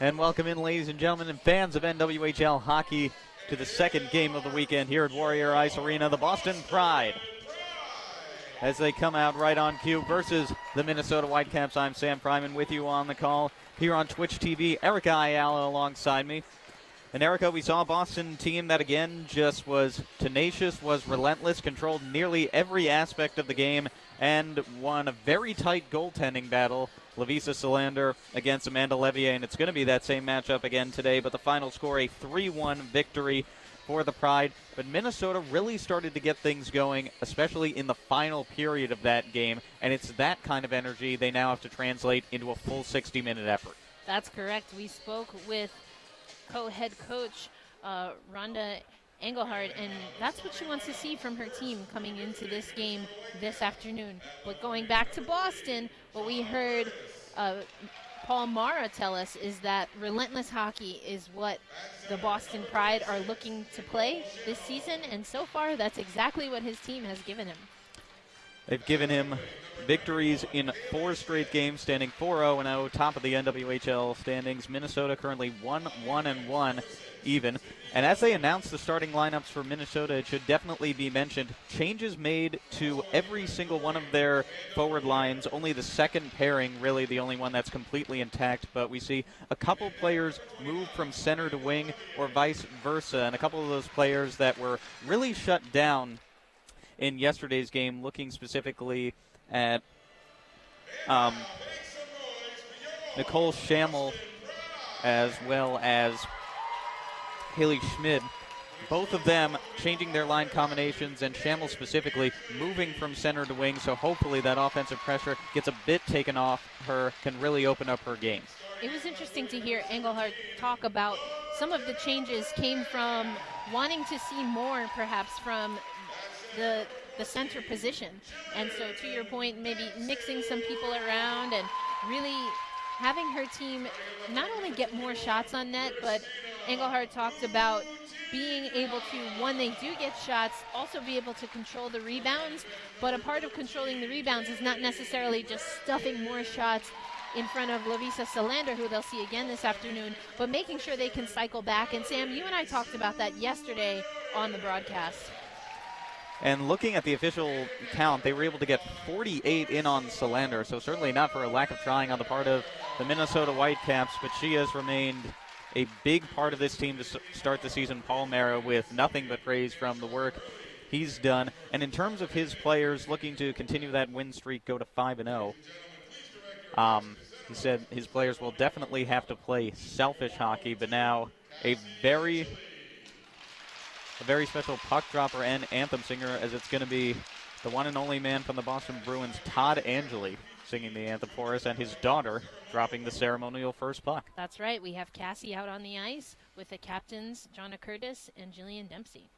And welcome in, ladies and gentlemen, and fans of NWHL hockey, to the second game of the weekend here at Warrior Ice Arena. The Boston Pride, as they come out right on cue, versus the Minnesota Whitecaps. I'm Sam Fryman with you on the call here on Twitch TV. Erica Ayala alongside me. And Erica, we saw a Boston team that again just was tenacious, was relentless, controlled nearly every aspect of the game, and won a very tight goaltending battle. Lovisa Salander against Amanda Levier, and it's going to be that same matchup again today, but the final score, a 3-1 victory for the Pride. But Minnesota really started to get things going, especially in the final period of that game, and it's that kind of energy they now have to translate into a full 60-minute effort. That's correct. We spoke with co-head coach Rhonda Engelhardt, and that's what she wants to see from her team coming into this game this afternoon. But going back to Boston, what we heard Paul Mara tell us is that relentless hockey is what the Boston Pride are looking to play this season, and so far that's exactly what his team has given him. They've given him victories in 4 straight games, standing 4-0-0, top of the NWHL standings. Minnesota currently 1-1-1 even. And as they announce the starting lineups for Minnesota, it should definitely be mentioned, changes made to every single one of their forward lines. Only the second pairing, really the only one that's completely intact, but we see a couple players move from center to wing or vice versa, and a couple of those players that were really shut down in yesterday's game, looking specifically at Nicole Schammel as well as Haley Schmid. Both of them changing their line combinations, and Schammel specifically moving from center to wing, so hopefully that offensive pressure gets a bit taken off her, can really open up her game. It was interesting to hear Engelhardt talk about some of the changes came from wanting to see more perhaps from the center position. And so to your point, maybe mixing some people around and really having her team not only get more shots on net, but Engelhardt talked about being able to, when they do get shots, also be able to control the rebounds. But a part of controlling the rebounds is not necessarily just stuffing more shots in front of Lovisa Salander, who they'll see again this afternoon, but making sure they can cycle back. And Sam, you and I talked about that yesterday on the broadcast. And looking at the official count, they were able to get 48 in on Salander, so certainly not for a lack of trying on the part of the Minnesota Whitecaps, but she has remained a big part of this team to start the season. Paul Mara with nothing but praise from the work he's done. And in terms of his players looking to continue that win streak, go to 5-0, he said his players will definitely have to play selfish hockey, but now a very special puck dropper and anthem singer, as it's going to be the one and only man from the Boston Bruins, Todd Angeli, singing the anthem for us, and his daughter dropping the ceremonial first puck. That's right. We have Cassie out on the ice with the captains, Jonna Curtis and Jillian Dempsey.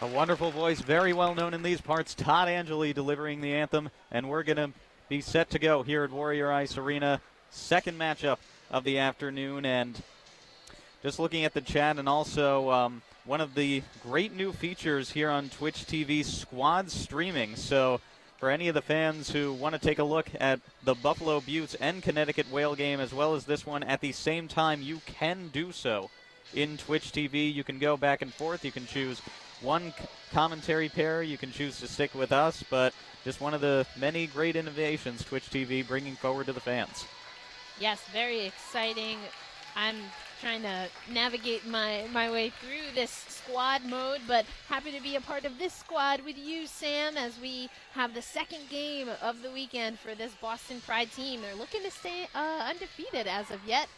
A wonderful voice, very well known in these parts. Todd Angeli delivering the anthem, and we're going to be set to go here at Warrior Ice Arena. Second matchup of the afternoon, and just looking at the chat, and also one of the great new features here on Twitch TV, squad streaming. So for any of the fans who want to take a look at the Buffalo Buttes and Connecticut Whale game, as well as this one at the same time, you can do so in Twitch TV. You can go back and forth. You can choose one commentary pair. You can choose to stick with us, but just one of the many great innovations Twitch TV bringing forward to the fans. Yes, very exciting. I'm trying to navigate my way through this squad mode, but happy to be a part of this squad with you, Sam, as we have the second game of the weekend for this Boston Pride team. They're looking to stay undefeated as of yet.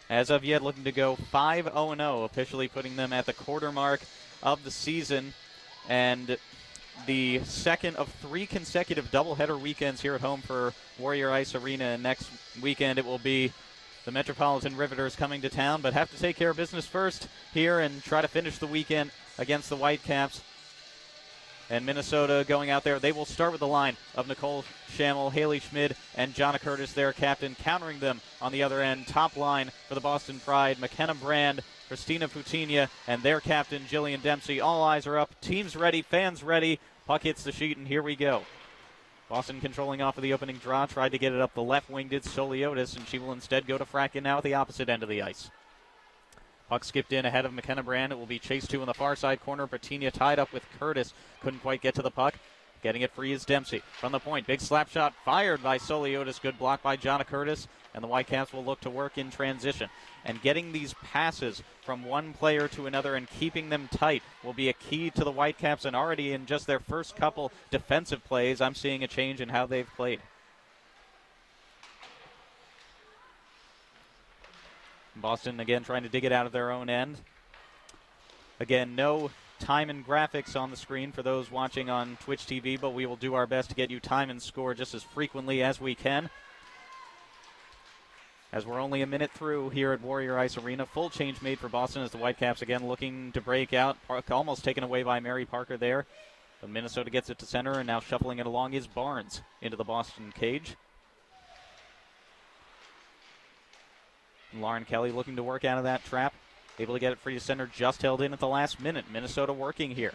As of yet, looking to go 5-0, officially putting them at the quarter mark of the season, and the second of 3 consecutive doubleheader weekends here at home for Warrior Ice Arena. And next weekend it will be the Metropolitan Riveters coming to town, but have to take care of business first here and try to finish the weekend against the Whitecaps. And Minnesota going out there, they will start with the line of Nicole Schammel, Haley Schmid, and Jonna Curtis, their captain, countering them on the other end. Top line for the Boston Pride, McKenna Brand, Christina Putinha, and their captain, Jillian Dempsey. All eyes are up, teams ready, fans ready. Puck hits the sheet, and here we go. Boston controlling off of the opening draw, tried to get it up the left wing, did Soliotis, and she will instead go to Frackin now at the opposite end of the ice. Puck skipped in ahead of McKenna Brand. It will be chased to in the far side corner. Patinia tied up with Curtis. Couldn't quite get to the puck. Getting it free is Dempsey. From the point, big slap shot fired by Soliotis. Good block by Jonna Curtis. And the Whitecaps will look to work in transition. And getting these passes from one player to another and keeping them tight will be a key to the Whitecaps. And already in just their first couple defensive plays, I'm seeing a change in how they've played. Boston again trying to dig it out of their own end. Again, no time and graphics on the screen for those watching on Twitch TV, but we will do our best to get you time and score just as frequently as we can. As we're only a minute through here at Warrior Ice Arena, full change made for Boston as the Whitecaps again looking to break out. Almost taken away by Mary Parker there. But Minnesota gets it to center, and now shuffling it along is Barnes into the Boston cage. Lauren Kelly looking to work out of that trap. Able to get it free to center, just held in at the last minute. Minnesota working here.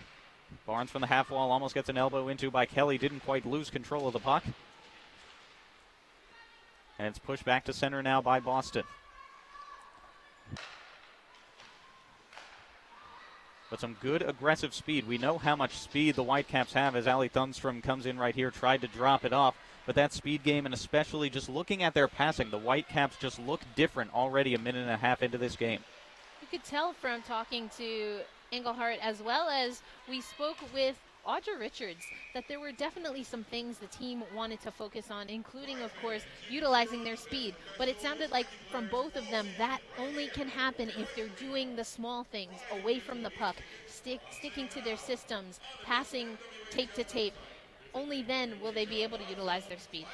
Barnes from the half wall almost gets an elbow into by Kelly. Didn't quite lose control of the puck. And it's pushed back to center now by Boston. But some good aggressive speed. We know how much speed the Whitecaps have as Ali Thunstrom comes in right here, tried to drop it off. But that speed game, and especially just looking at their passing, the Whitecaps just look different already a minute and a half into this game. You could tell from talking to Engelhardt, as well as we spoke with Audra Richards, that there were definitely some things the team wanted to focus on, including, of course, utilizing their speed. But it sounded like from both of them that only can happen if they're doing the small things away from the puck, sticking to their systems, passing tape to tape. Only then will they be able to utilize their speed.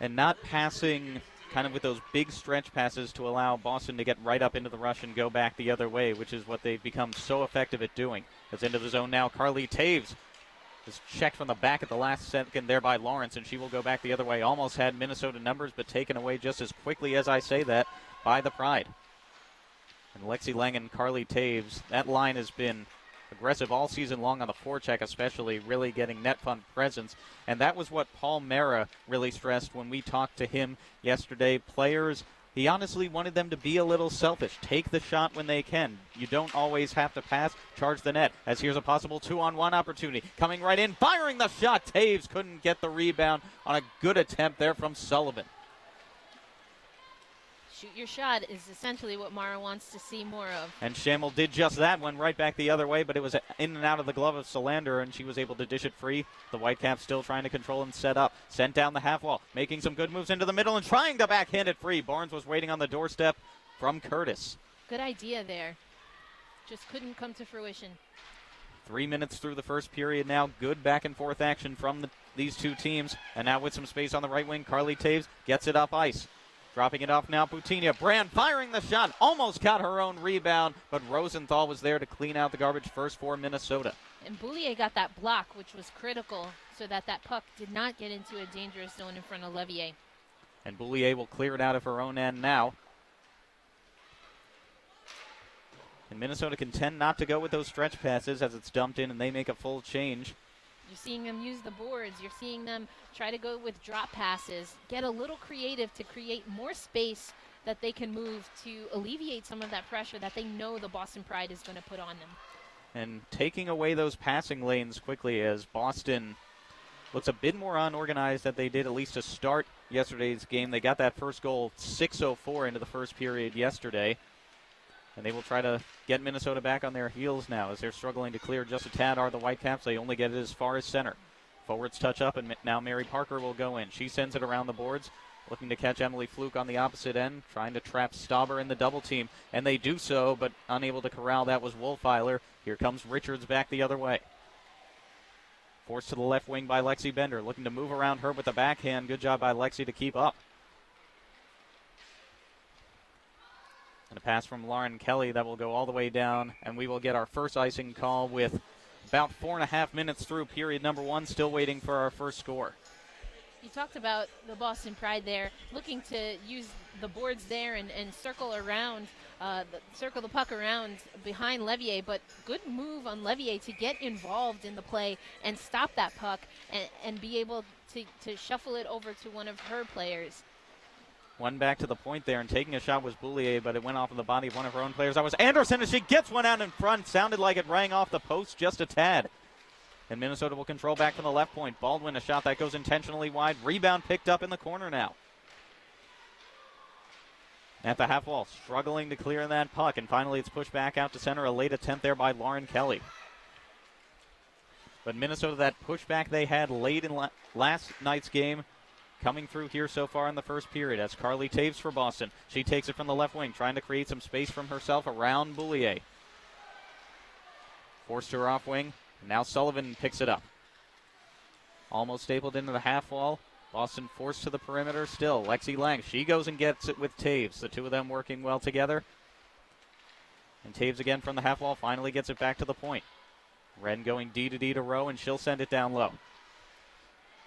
And not passing kind of with those big stretch passes to allow Boston to get right up into the rush and go back the other way, which is what they've become so effective at doing. It's into the zone now. Carly Taves is checked from the back at the last second there by Lawrence, and she will go back the other way. Almost had Minnesota numbers, but taken away just as quickly as I say that by the Pride. And Lexi Lang and Carly Taves, that line has been aggressive all season long on the forecheck, especially really getting net front presence. And that was what Paul Mara really stressed when we talked to him yesterday. Players, he honestly wanted them to be a little selfish. Take the shot when they can. You don't always have to pass, charge the net. As here's a possible 2-on-1 opportunity. Coming right in, firing the shot. Taves couldn't get the rebound on a good attempt there from Sullivan. Shoot your shot is essentially what Mara wants to see more of. And Schammel did just that, went right back the other way, but it was in and out of the glove of Solander, and she was able to dish it free. The Whitecaps still trying to control and set up. Sent down the half wall, making some good moves into the middle and trying to backhand it free. Barnes was waiting on the doorstep from Curtis. Good idea there. Just couldn't come to fruition. 3 minutes through the first period now. Good back and forth action from these two teams. And now with some space on the right wing, Carly Taves gets it up ice. Dropping it off now, Putina. Brand firing the shot. Almost got her own rebound, but Rosenthal was there to clean out the garbage first for Minnesota. And Boulier got that block, which was critical, so that puck did not get into a dangerous zone in front of Levier. And Boulier will clear it out of her own end now. And Minnesota can tend not to go with those stretch passes as it's dumped in and they make a full change. You're seeing them use the boards. You're seeing them try to go with drop passes, get a little creative to create more space that they can move to alleviate some of that pressure that they know the Boston Pride is going to put on them. And taking away those passing lanes quickly as Boston looks a bit more unorganized than they did at least to start yesterday's game. They got that first goal 6:04 into the first period yesterday. And they will try to get Minnesota back on their heels now as they're struggling to clear just a tad are the Whitecaps. They only get it as far as center. Forwards touch up, and now Mary Parker will go in. She sends it around the boards, looking to catch Emily Fluke on the opposite end, trying to trap Stauber in the double team. And they do so, but unable to corral. That was Wolfeiler. Here comes Richards back the other way. Forced to the left wing by Lexi Bender, looking to move around her with the backhand. Good job by Lexi to keep up. And a pass from Lauren Kelly that will go all the way down, and we will get our first icing call with about 4.5 minutes through period number one, still waiting for our first score. You talked about the Boston Pride there, looking to use the boards there and circle around, circle the puck around behind Levier, but good move on Levier to get involved in the play and stop that puck and be able to shuffle it over to one of her players. One back to the point there, and taking a shot was Boulier, but it went off of the body of one of her own players. That was Anderson, and she gets one out in front. Sounded like it rang off the post just a tad. And Minnesota will control back from the left point. Baldwin, a shot that goes intentionally wide. Rebound picked up in the corner now. At the half wall, struggling to clear that puck, and finally it's pushed back out to center. A late attempt there by Lauren Kelly. But Minnesota, that pushback they had late in last night's game, coming through here so far in the first period. That's Carly Taves for Boston. She takes it from the left wing, trying to create some space from herself around Boulier. Forced to her off wing. Now Sullivan picks it up. Almost stapled into the half wall. Boston forced to the perimeter still. Lexi Lang, she goes and gets it with Taves. The two of them working well together. And Taves again from the half wall finally gets it back to the point. Wren going D to Rowe, and she'll send it down low.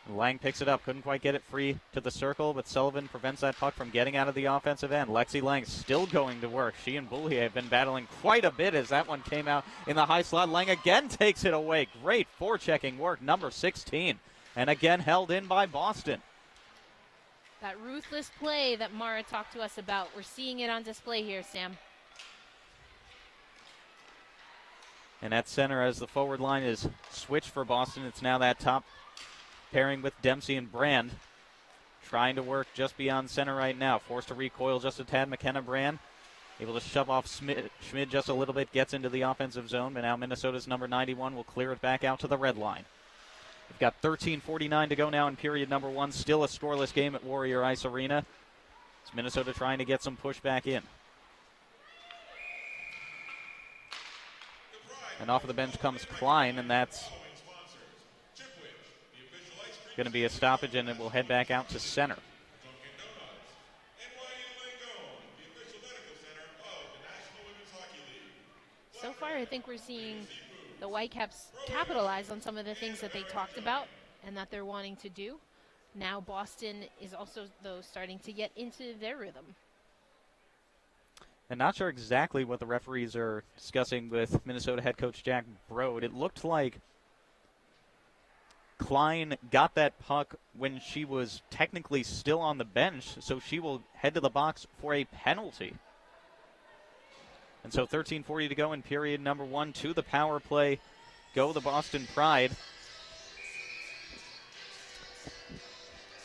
Lang picks it up, couldn't quite get it free to the circle, but Sullivan prevents that puck from getting out of the offensive end. Lexi Lang still going to work. She and Boulier have been battling quite a bit as that one came out in the high slot. Lang again takes it away. Great forechecking work, number 16. And again held in by Boston. That ruthless play that Mara talked to us about, we're seeing it on display here, Sam. And at center, as the forward line is switched for Boston, it's now that top pairing with Dempsey and Brand. Trying to work just beyond center right now. Forced to recoil just a tad. McKenna Brand able to shove off Schmid just a little bit. Gets into the offensive zone. But now Minnesota's number 91 will clear it back out to the red line. We've got 13:49 to go now in period number one. Still a scoreless game at Warrior Ice Arena. It's Minnesota trying to get some pushback in. And off of the bench comes Klein, and that's going to be a stoppage, and it will head back out to center. So far, I think we're seeing the Whitecaps capitalize on some of the things that they talked about and that they're wanting to do. Now Boston is also, though, starting to get into their rhythm. And not sure exactly what the referees are discussing with Minnesota head coach Jack Brode. It looked like Klein got that puck when she was technically still on the bench, so she will head to the box for a penalty. And so 13:40 to go in period number one. To the power play go the Boston Pride.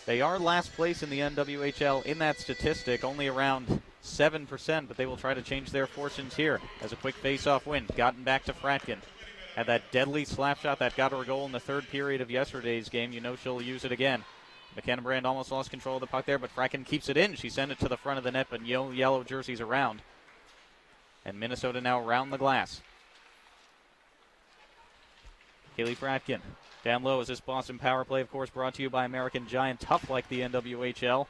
They are last place in the NWHL in that statistic, only around 7%, but they will try to change their fortunes here as a quick face-off win. Gotten back to Fratkin. Had that deadly slap shot that got her a goal in the third period of yesterday's game. You know she'll use it again. McKenna Brand almost lost control of the puck there, but Fratkin keeps it in. She sent it to the front of the net, but yellow jerseys around. And Minnesota now around the glass. Kaylee Fratkin down low as this Boston power play, of course, brought to you by American Giant, tough like the NWHL.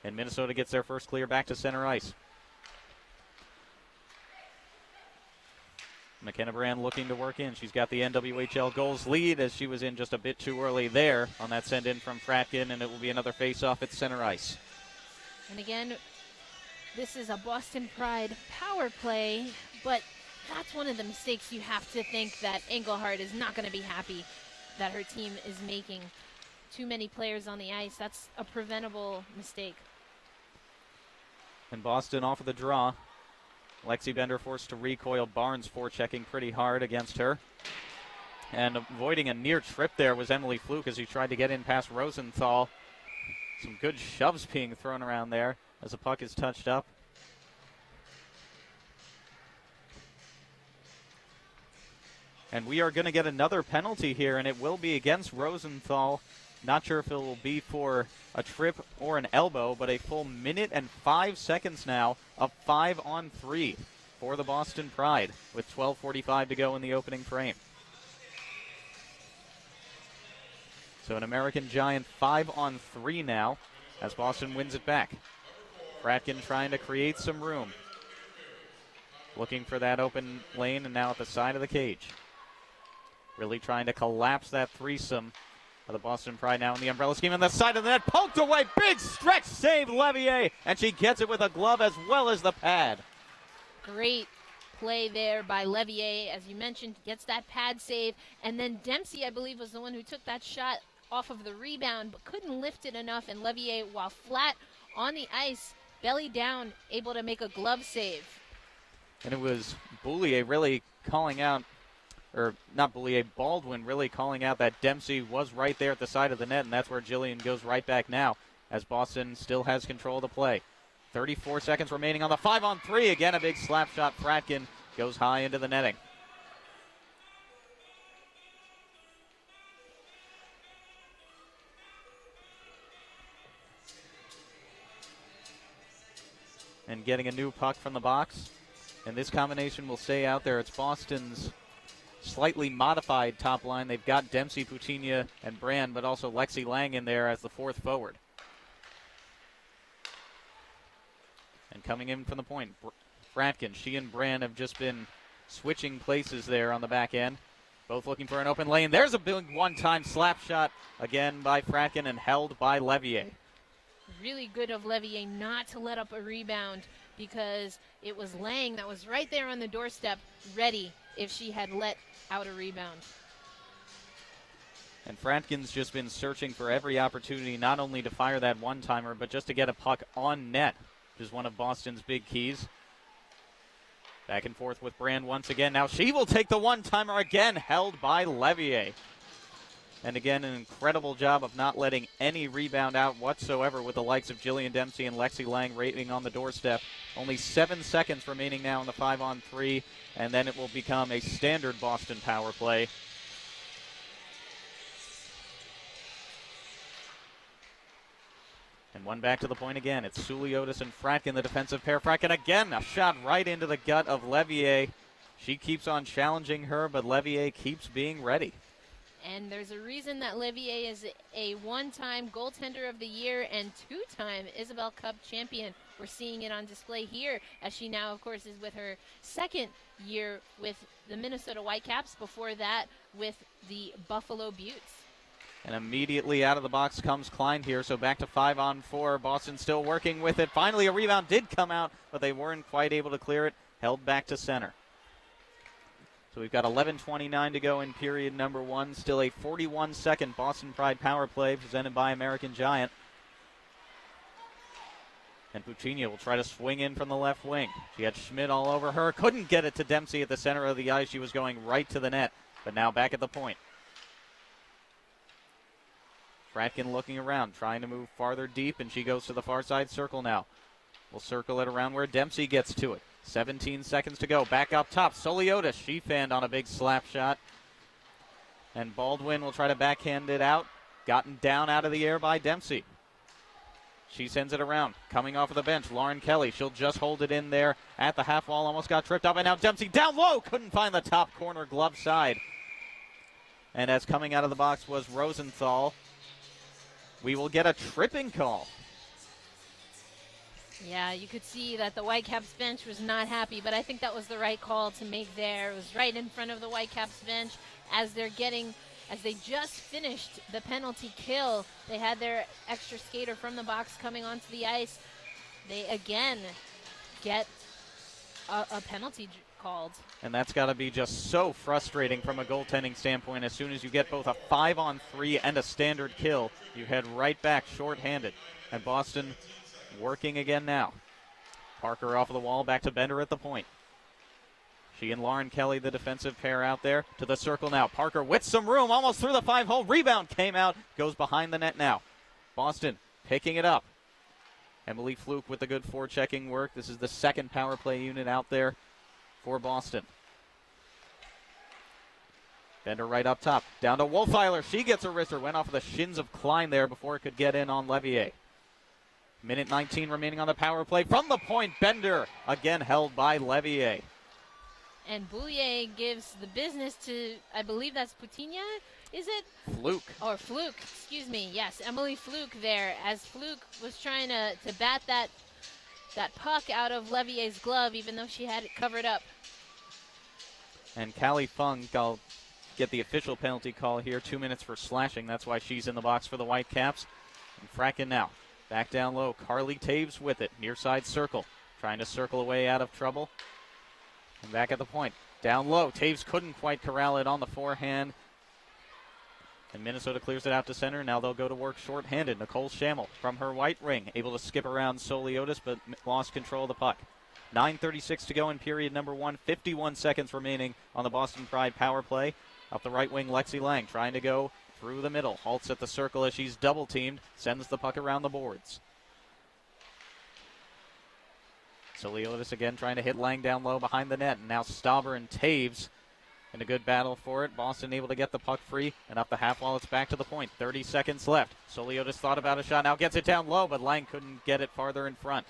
And Minnesota gets their first clear back to center ice. McKenna Brand looking to work in. She's got the NWHL goals lead as she was in just a bit too early there on that send in from Fratkin, and it will be another face-off at center ice. And again, this is a Boston Pride power play, but that's one of the mistakes you have to think that Engelhardt is not going to be happy that her team is making. Too many players on the ice. That's a preventable mistake. And Boston off of the draw. Lexi Bender forced to recoil. Barnes forechecking pretty hard against her. And avoiding a near trip there was Emily Fluke as he tried to get in past Rosenthal. Some good shoves being thrown around there as the puck is touched up. And we are going to get another penalty here, and it will be against Rosenthal. Not sure if it will be for a trip or an elbow, but a full minute and 5 seconds now of 5-on-3 for the Boston Pride with 12:45 to go in the opening frame. So an American Giant 5-on-3 now as Boston wins it back. Fratkin trying to create some room. Looking for that open lane, and now at the side of the cage. Really trying to collapse that threesome. The Boston Pride now in the umbrella scheme on the side of the net. Poked away. Big stretch save, Levier. And she gets it with a glove as well as the pad. Great play there by Levier. As you mentioned, gets that pad save. And then Dempsey, I believe, was the one who took that shot off of the rebound, but couldn't lift it enough. And Levier, while flat on the ice, belly down, able to make a glove save. And it was Boulier really calling out, or not Boulier, Baldwin really calling out that Dempsey was right there at the side of the net, and that's where Jillian goes right back now as Boston still has control of the play. 34 seconds remaining on the 5-on-3. Again, a big slap shot. Fratkin goes high into the netting. And getting a new puck from the box. And this combination will stay out there. It's Boston's slightly modified top line. They've got Dempsey, Puccina, and Brand, but also Lexi Lang in there as the fourth forward. And coming in from the point, Fratkin. She and Brand have just been switching places there on the back end. Both looking for an open lane. There's a big one-time slap shot again by Fratkin and held by Levier. Really good of Levier not to let up a rebound because it was Lang that was right there on the doorstep ready if she had let out a rebound. And Fratkin's just been searching for every opportunity not only to fire that one-timer, but just to get a puck on net, which is one of Boston's big keys. Back and forth with Brand once again. Now she will take the one-timer again, held by Levier. And again, an incredible job of not letting any rebound out whatsoever with the likes of Jillian Dempsey and Lexi Lang waiting on the doorstep. Only 7 seconds remaining now in the 5-on-3, and then it will become a standard Boston power play. And one back to the point again. It's Suliotis and Fratkin, the defensive pair. Fratkin again, a shot right into the gut of Levier. She keeps on challenging her, but Levier keeps being ready. And there's a reason that Levier is a one-time goaltender of the year and two-time Isabel Cup champion. We're seeing it on display here as she now, of course, is with her second year with the Minnesota Whitecaps. Before that, with the Buffalo Buttes. And immediately out of the box comes Klein here, so back to 5-on-4. Boston still working with it. Finally, a rebound did come out, but they weren't quite able to clear it. Held back to center. So we've got 11:29 to go in period number one. Still a 41-second Boston Pride power play presented by American Giant. And Puccina will try to swing in from the left wing. She had Schmidt all over her. Couldn't get it to Dempsey at the center of the ice. She was going right to the net, but now back at the point. Fratkin looking around, trying to move farther deep, and she goes to the far side circle now. We'll circle it around where Dempsey gets to it. 17 seconds to go. Back up top. Soliotis, she fanned on a big slap shot. And Baldwin will try to backhand it out. Gotten down out of the air by Dempsey. She sends it around. Coming off of the bench, Lauren Kelly. She'll just hold it in there at the half wall. Almost got tripped up. And now Dempsey down low. Couldn't find the top corner glove side. And as coming out of the box was Rosenthal. We will get a tripping call. Yeah, you could see that the Whitecaps bench was not happy, but I think that was the right call to make there. It was right in front of the Whitecaps bench as as they just finished the penalty kill. They had their extra skater from the box coming onto the ice. They again get a penalty called. And that's got to be just so frustrating from a goaltending standpoint. As soon as you get both a 5-on-3 and a standard kill, you head right back shorthanded. And Boston working again now. Parker off of the wall, back to Bender at the point. She and Lauren Kelly, the defensive pair out there. To the circle now. Parker with some room, almost through the 5-hole. Rebound came out, goes behind the net now. Boston picking it up. Emily Fluke with the good forechecking work. This is the second power play unit out there for Boston. Bender right up top. Down to Wolfeiler. She gets a wrister. Went off of the shins of Klein there before it could get in on Levier. Minute 19 remaining on the power play. From the point, Bender again held by Levier. And Boulier gives the business to, I believe that's Putinha, is it? Fluke. Or Fluke, excuse me. Yes, Emily Fluke there, as Fluke was trying to bat that puck out of Levier's glove, even though she had it covered up. And Callie Fung, I'll get the official penalty call here. 2 minutes for slashing. That's why she's in the box for the Whitecaps. And Fracken now. Back down low. Carly Taves with it. Near side circle. Trying to circle away out of trouble. And back at the point. Down low. Taves couldn't quite corral it on the forehand. And Minnesota clears it out to center. Now they'll go to work shorthanded. Nicole Schammel from her white ring. Able to skip around Soliotis, but lost control of the puck. 9:36 to go in period number 1. 51 seconds remaining on the Boston Pride power play. Up the right wing, Lexi Lang trying to go through the middle. Halts at the circle as she's double-teamed. Sends the puck around the boards. Soliotis again trying to hit Lang down low behind the net. And now Stauber and Taves in a good battle for it. Boston able to get the puck free and up the half wall. It's back to the point. 30 seconds left. Soliotis thought about a shot. Now gets it down low, but Lang couldn't get it farther in front.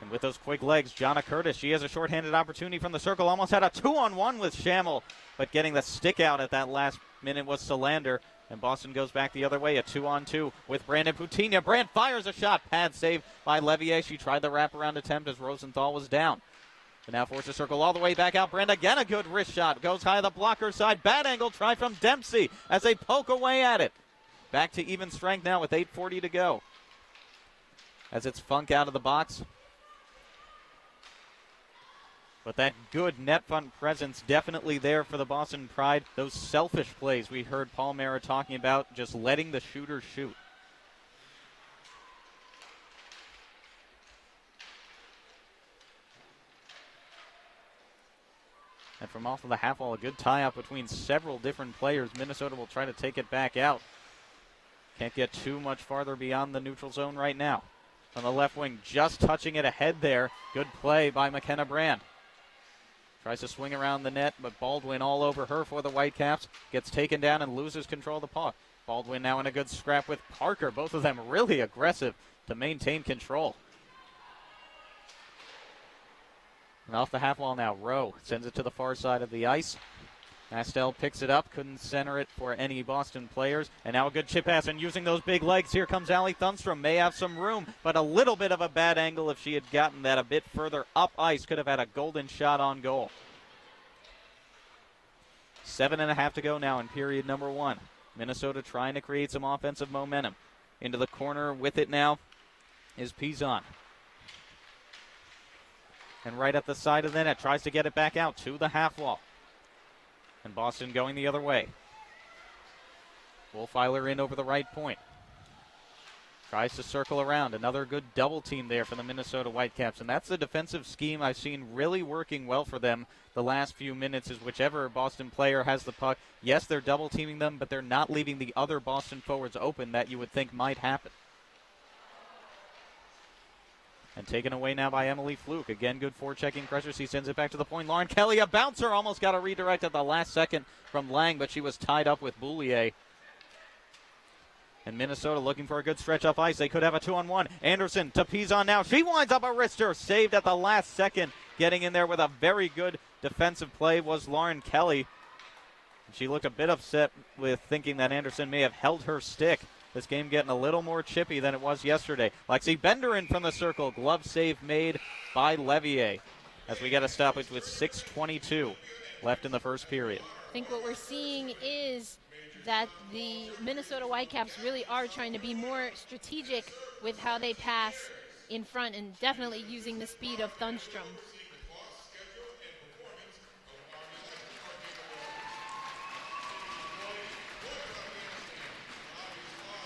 And with those quick legs, Jonna Curtis, she has a shorthanded opportunity from the circle. Almost had a 2-on-1 with Schammel, but getting the stick out at that last minute was Solander. And Boston goes back the other way, a 2-on-2 with Brandon Putinha. Brandt fires a shot. Pad save by Levier. She tried the wraparound attempt as Rosenthal was down. And now forces circle all the way back out. Brand again a good wrist shot. Goes high the blocker side. Bad angle try from Dempsey as they poke away at it. Back to even strength now with 8:40 to go. As it's Funk out of the box. But that good net front presence definitely there for the Boston Pride. Those selfish plays we heard Paul Mara talking about, just letting the shooters shoot. And from off of the half wall, a good tie-up between several different players. Minnesota will try to take it back out. Can't get too much farther beyond the neutral zone right now. On the left wing, just touching it ahead there. Good play by McKenna Brand. Tries to swing around the net, but Baldwin all over her for the Whitecaps. Gets taken down and loses control of the puck. Baldwin now in a good scrap with Parker. Both of them really aggressive to maintain control. And off the half wall now, Rowe sends it to the far side of the ice. Astel picks it up, couldn't center it for any Boston players. And now a good chip pass, and using those big legs, here comes Allie Thunstrom. May have some room, but a little bit of a bad angle. If she had gotten that a bit further up ice, could have had a golden shot on goal. 7.5 to go now in period number 1. Minnesota trying to create some offensive momentum. Into the corner with it now is Pizon. And right at the side of the net, tries to get it back out to the half wall. And Boston going the other way. Wolfeiler in over the right point. Tries to circle around. Another good double team there for the Minnesota Whitecaps. And that's the defensive scheme I've seen really working well for them the last few minutes, is whichever Boston player has the puck. Yes, they're double teaming them, but they're not leaving the other Boston forwards open that you would think might happen. And taken away now by Emily Fluke. Again, good forechecking pressure. She sends it back to the point. Lauren Kelly, a bouncer. Almost got a redirect at the last second from Lang, but she was tied up with Boulier. And Minnesota looking for a good stretch up ice. They could have a 2-on-1. Anderson to Pizon now. She winds up a wrister. Saved at the last second. Getting in there with a very good defensive play was Lauren Kelly. She looked a bit upset with thinking that Anderson may have held her stick. This game getting a little more chippy than it was yesterday. Lexi Bender in from the circle. Glove save made by Levier as we get a stoppage with 6:22 left in the first period. I think what we're seeing is that the Minnesota Whitecaps really are trying to be more strategic with how they pass in front and definitely using the speed of Thunstrom.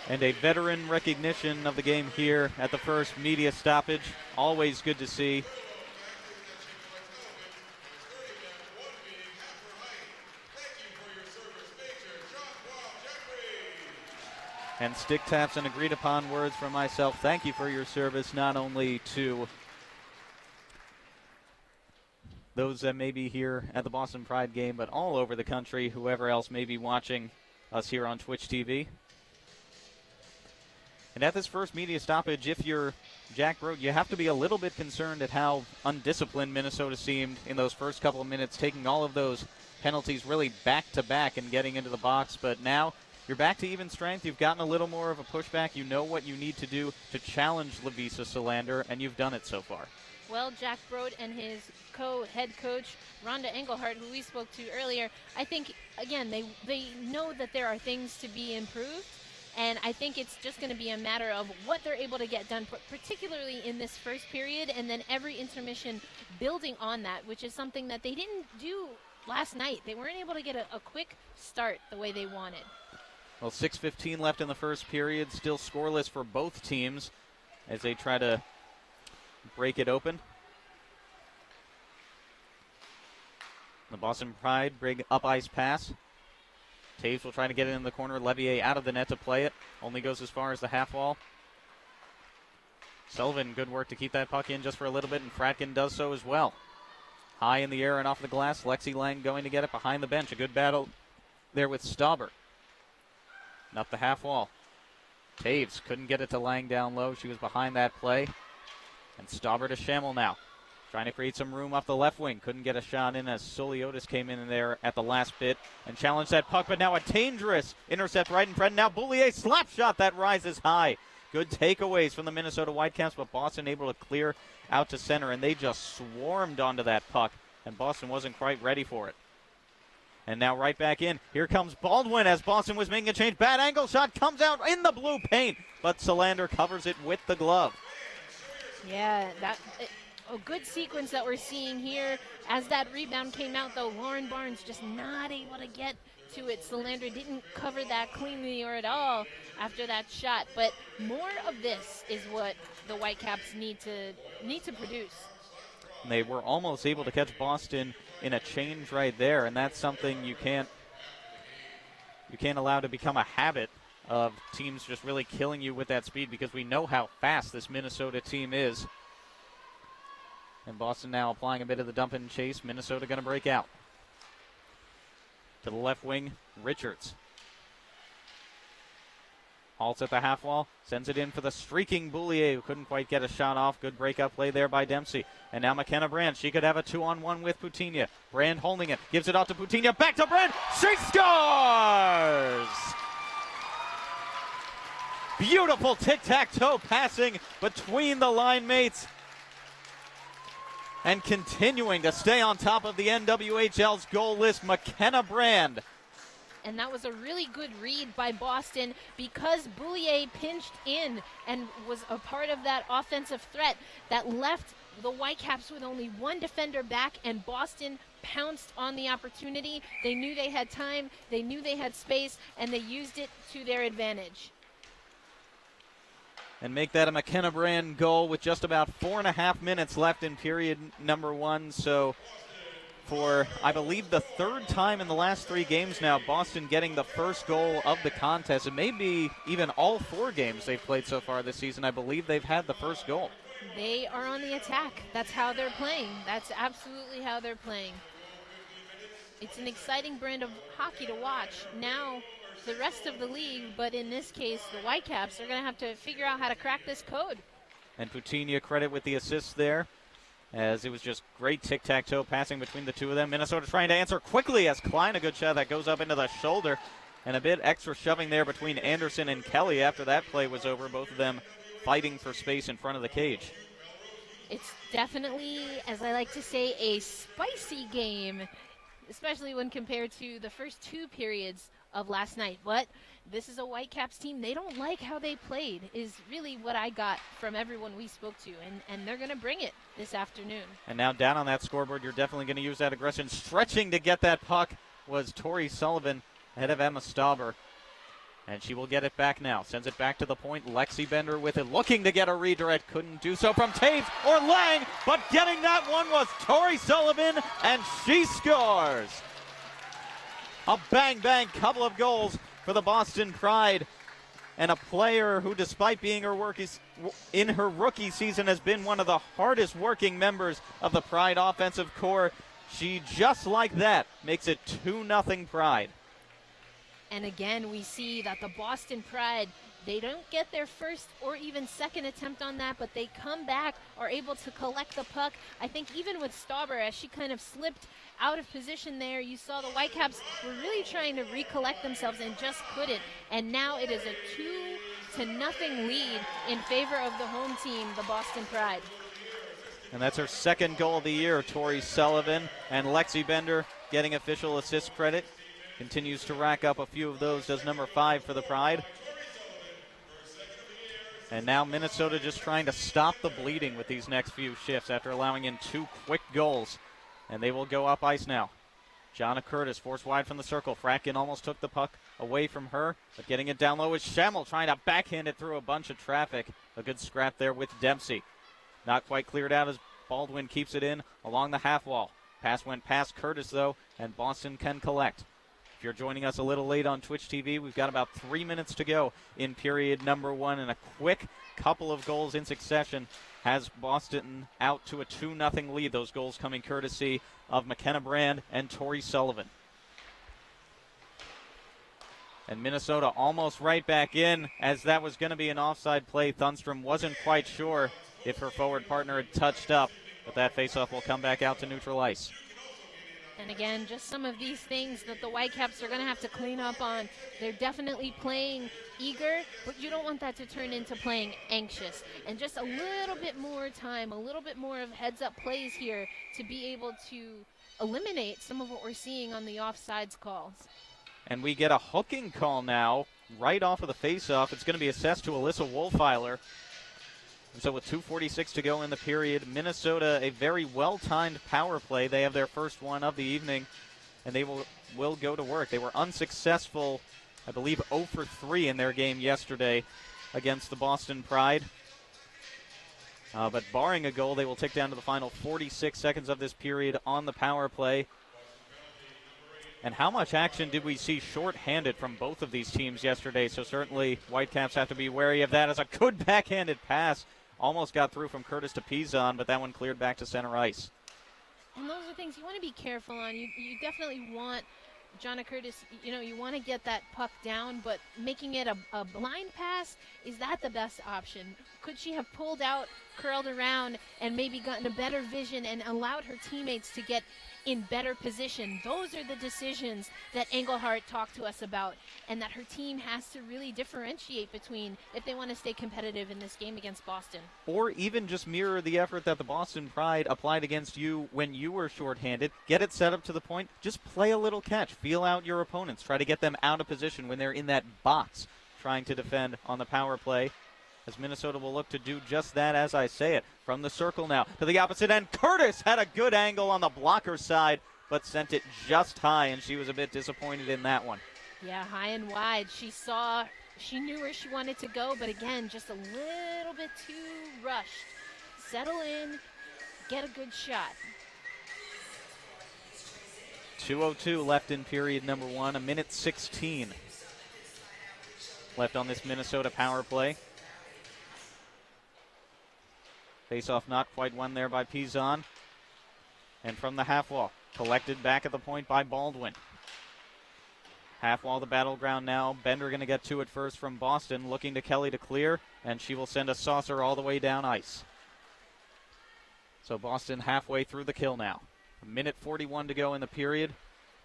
And a veteran recognition of the game here at the first media stoppage. Always good to see. And stick taps and agreed upon words from myself. Thank you for your service, not only to those that may be here at the Boston Pride game, but all over the country, whoever else may be watching us here on Twitch TV. And at this first media stoppage, if you're Jack Broad, you have to be a little bit concerned at how undisciplined Minnesota seemed in those first couple of minutes, taking all of those penalties really back-to-back and getting into the box. But now you're back to even strength. You've gotten a little more of a pushback. You know what you need to do to challenge Lavisa Solander, and you've done it so far. Well, Jack Broad and his head coach, Rhonda Engelhardt, who we spoke to earlier, I think, again, they know that there are things to be improved. And I think it's just going to be a matter of what they're able to get done, particularly in this first period, and then every intermission building on that, which is something that they didn't do last night. They weren't able to get a quick start the way they wanted. Well, 6:15 left in the first period, still scoreless for both teams as they try to break it open. The Boston Pride bring up ice pass. Taves will try to get it in the corner. Levier out of the net to play it. Only goes as far as the half wall. Sullivan, good work to keep that puck in just for a little bit, and Fratkin does so as well. High in the air and off the glass. Lexi Lang going to get it behind the bench. A good battle there with Stauber. And up the half wall. Taves couldn't get it to Lang down low. She was behind that play. And Stauber to Schammel now. Trying to create some room off the left wing. Couldn't get a shot in as Suliotis came in there at the last bit and challenged that puck. But now a dangerous intercept right in front. Now Boulier slap shot that rises high. Good takeaways from the Minnesota Whitecaps, but Boston able to clear out to center. And they just swarmed onto that puck. And Boston wasn't quite ready for it. And now right back in. Here comes Baldwin as Boston was making a change. Bad angle shot comes out in the blue paint. But Solander covers it with the glove. Yeah, a good sequence that we're seeing here. As that rebound came out, though, Lauren Barnes just not able to get to it. Solander didn't cover that cleanly or at all after that shot. But more of this is what the Whitecaps need to produce. And they were almost able to catch Boston in a change right there, and that's something you can't allow to become a habit of teams just really killing you with that speed, because we know how fast this Minnesota team is. And Boston now applying a bit of the dump and chase. Minnesota going to break out. To the left wing, Richards. Halts at the half wall. Sends it in for the streaking Boulier, who couldn't quite get a shot off. Good breakout play there by Dempsey. And now McKenna Brand. She could have a 2-on-1 with Putinha. Brand holding it. Gives it out to Putinha. Back to Brand. She scores! Beautiful tic-tac-toe passing between the line mates. And continuing to stay on top of the NWHL's goal list, McKenna Brand. And that was a really good read by Boston, because Boulier pinched in and was a part of that offensive threat that left the Whitecaps with only one defender back, and Boston pounced on the opportunity. They knew they had time, they knew they had space, and they used it to their advantage. And make that a McKenna Brand goal with just about 4.5 minutes left in period number one. So for, I believe, the third time in the last 3 games now, Boston getting the first goal of the contest. It may be even all 4 games they've played so far this season. I believe they've had the first goal. They are on the attack. That's how they're playing. That's absolutely how they're playing. It's an exciting brand of hockey to watch. Now the rest of the league, but in this case, the Whitecaps, are going to have to figure out how to crack this code. And Putinha credit with the assist there, as it was just great tic-tac-toe passing between the two of them. Minnesota trying to answer quickly as Klein, a good shot that goes up into the shoulder. And a bit extra shoving there between Anderson and Kelly after that play was over, both of them fighting for space in front of the cage. It's definitely, as I like to say, a spicy game, especially when compared to the first two periods of last night. But this is a Whitecaps team. They don't like how they played, is really what I got from everyone we spoke to. And they're going to bring it this afternoon. And now down on that scoreboard, you're definitely going to use that aggression. Stretching to get that puck was Tori Sullivan ahead of Emma Stauber. And she will get it back now. Sends it back to the point. Lexi Bender with it, looking to get a redirect. Couldn't do so from Taves or Lang, but getting that one was Tori Sullivan, and she scores. A bang-bang couple of goals for the Boston Pride. And a player who, despite being in her rookie season, has been one of the hardest working members of the Pride offensive core. She, just like that, makes it 2-0 Pride. And again, we see that the Boston Pride, they don't get their first or even second attempt on that, but they come back, are able to collect the puck. I think even with Stauber, as she kind of slipped out of position there, you saw the Whitecaps were really trying to recollect themselves and just couldn't. And now it is a 2-0 lead in favor of the home team, the Boston Pride. And that's her second goal of the year, Tori Sullivan, and Lexi Bender getting official assist credit. Continues to rack up a few of those, does number 5 for the Pride. And now Minnesota just trying to stop the bleeding with these next few shifts after allowing in 2 quick goals. And they will go up ice now. Jonna Curtis forced wide from the circle. Fratkin almost took the puck away from her, but getting it down low is Schemmel trying to backhand it through a bunch of traffic. A good scrap there with Dempsey. Not quite cleared out as Baldwin keeps it in along the half wall. Pass went past Curtis, though, and Boston can collect. If you're joining us a little late on Twitch TV, we've got about 3 minutes to go in period number 1, and a quick couple of goals in succession has Boston out to a 2-0 lead. Those goals coming courtesy of McKenna Brand and Tori Sullivan. And Minnesota almost right back in, as that was going to be an offside play. Thunstrom wasn't quite sure if her forward partner had touched up, but that faceoff will come back out to neutral ice. And again, just some of these things that the Whitecaps are going to have to clean up on. They're definitely playing eager, but you don't want that to turn into playing anxious. And just a little bit more time, a little bit more of heads-up plays here to be able to eliminate some of what we're seeing on the offsides calls. And we get a hooking call now right off of the faceoff. It's going to be assessed to Alyssa Wolfeiler. And so with 2:46 to go in the period, Minnesota, a very well-timed power play. They have their first one of the evening, and they will go to work. They were unsuccessful, I believe, 0 for 3 in their game yesterday against the Boston Pride. But barring a goal, they will tick down to the final 46 seconds of this period on the power play. And how much action did we see shorthanded from both of these teams yesterday? So certainly Whitecaps have to be wary of that, as a good backhanded pass almost got through from Curtis to Pizon, but that one cleared back to center ice. And those are things you want to be careful on. You definitely want Jonna Curtis, you want to get that puck down, but making it a blind pass, is that the best option? Could she have pulled out, curled around, and maybe gotten a better vision and allowed her teammates to get in better position? Those are the decisions that Engelhardt talked to us about, and that her team has to really differentiate between if they want to stay competitive in this game against Boston. Or even just mirror the effort that the Boston Pride applied against you when you were shorthanded. Get it set up to the point. Just play a little catch. Feel out your opponents. Try to get them out of position when they're in that box trying to defend on the power play, as Minnesota will look to do just that as I say it. From the circle now to the opposite end. Curtis had a good angle on the blocker side, but sent it just high, and she was a bit disappointed in that one. Yeah, high and wide. She knew where she wanted to go, but again, just a little bit too rushed. Settle in, get a good shot. 2:02 left in period number 1, a minute 16 left on this Minnesota power play. Face-off not quite won there by Pizon. And from the half wall, collected back at the point by Baldwin. Half wall, the battleground now. Bender going to get to it first from Boston, looking to Kelly to clear, and she will send a saucer all the way down ice. So Boston halfway through the kill now. A minute 41 to go in the period.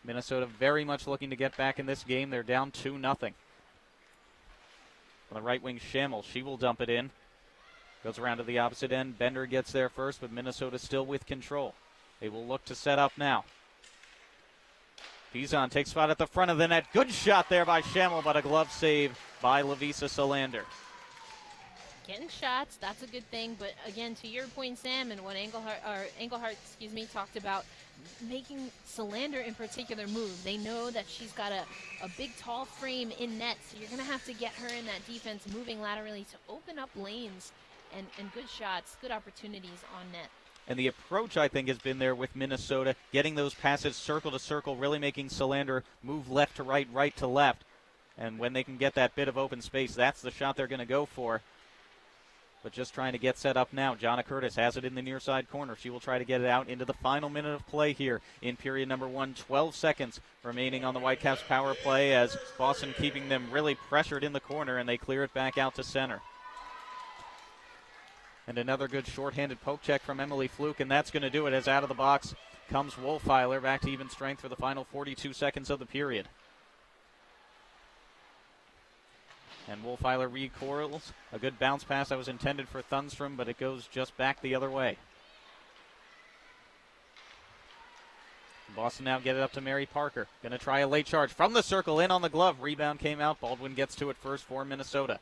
Minnesota very much looking to get back in this game. They're down 2-0. On the right wing, Schammel. She will dump it in. Goes around to the opposite end. Bender gets there first, but Minnesota still with control. They will look to set up now. Pizon takes spot at the front of the net. Good shot there by Schammel, but a glove save by Lavisa Solander. Getting shots, that's a good thing. But again, to your point, Sam, and what Engelhart talked about, making Solander in particular move. They know that she's got a big, tall frame in net, so you're going to have to get her in that defense moving laterally to open up lanes and good shots, good opportunities on net. And the approach, I think, has been there with Minnesota, getting those passes circle to circle, really making Solander move left to right, right to left. And when they can get that bit of open space, that's the shot they're going to go for. But just trying to get set up now. Jonna Curtis has it in the near side corner. She will try to get it out into the final minute of play here in period number 1. 12 seconds remaining on the Whitecaps power play as Boston keeping them really pressured in the corner, and they clear it back out to center. And another good shorthanded poke check from Emily Fluke, and that's going to do it as out of the box comes Wolfeiler back to even strength for the final 42 seconds of the period. And Wolfeiler recoils. A good bounce pass that was intended for Thunstrom, but it goes just back the other way. Boston now get it up to Mary Parker. Going to try a late charge from the circle, in on the glove. Rebound came out. Baldwin gets to it first for Minnesota.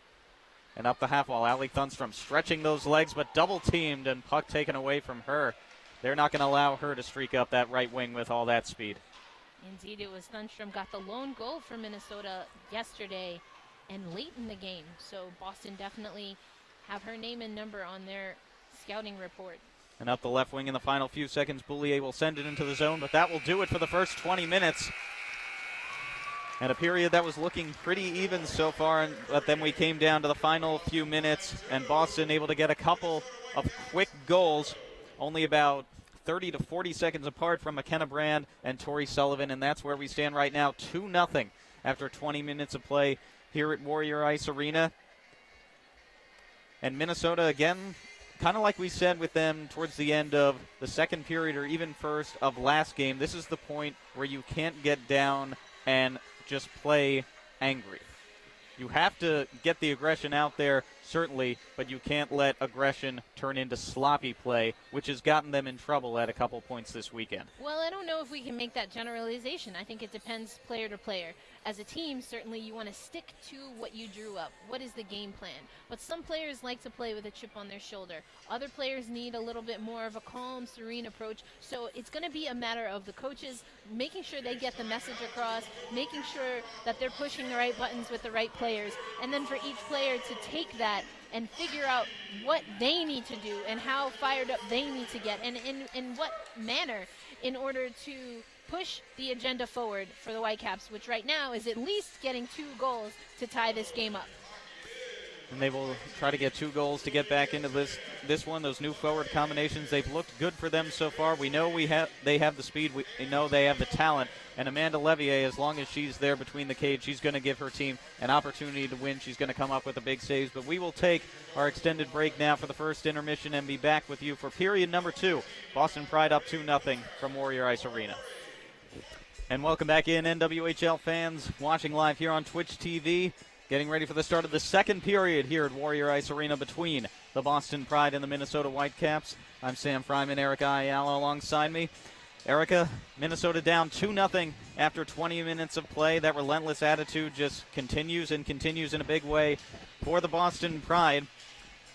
And up the half wall, Allie Thunstrom stretching those legs, but double teamed and puck taken away from her. They're not going to allow her to streak up that right wing with all that speed. Indeed, it was Thunstrom got the lone goal for Minnesota yesterday and late in the game. So Boston definitely have her name and number on their scouting report. And up the left wing in the final few seconds, Boulier will send it into the zone, but that will do it for the first 20 minutes. And a period that was looking pretty even so far, but then we came down to the final few minutes, and Boston able to get a couple of quick goals, only about 30 to 40 seconds apart from McKenna Brand and Tori Sullivan, and that's where we stand right now, 2-0 after 20 minutes of play here at Warrior Ice Arena. And Minnesota, again, kind of like we said with them towards the end of the second period or even first of last game, this is the point where you can't get down and just play angry. You have to get the aggression out there, certainly, but you can't let aggression turn into sloppy play, which has gotten them in trouble at a couple points this weekend. Well, I don't know if we can make that generalization. I think it depends player to player. As a team, certainly you want to stick to what you drew up. What is the game plan? But some players like to play with a chip on their shoulder. Other players need a little bit more of a calm, serene approach. So it's going to be a matter of the coaches making sure they get the message across, making sure that they're pushing the right buttons with the right players, and then for each player to take that and figure out what they need to do and how fired up they need to get and in what manner in order to push the agenda forward for the Whitecaps, which right now is at least getting 2 goals to tie this game up. And they will try to get 2 goals to get back into this one. Those new forward combinations, they've looked good for them so far. We know they have the speed. We know they have the talent. And Amanda Levier, as long as she's there between the cage, she's going to give her team an opportunity to win. She's going to come up with the big saves. But we will take our extended break now for the first intermission and be back with you for period number 2. Boston Pride up 2-0 from Warrior Ice Arena. And welcome back in, NWHL fans watching live here on Twitch TV. Getting ready for the start of the second period here at Warrior Ice Arena between the Boston Pride and the Minnesota Whitecaps. I'm Sam Fryman, Erica Ayala alongside me. Erica, Minnesota down 2-0 after 20 minutes of play. That relentless attitude just continues and continues in a big way for the Boston Pride.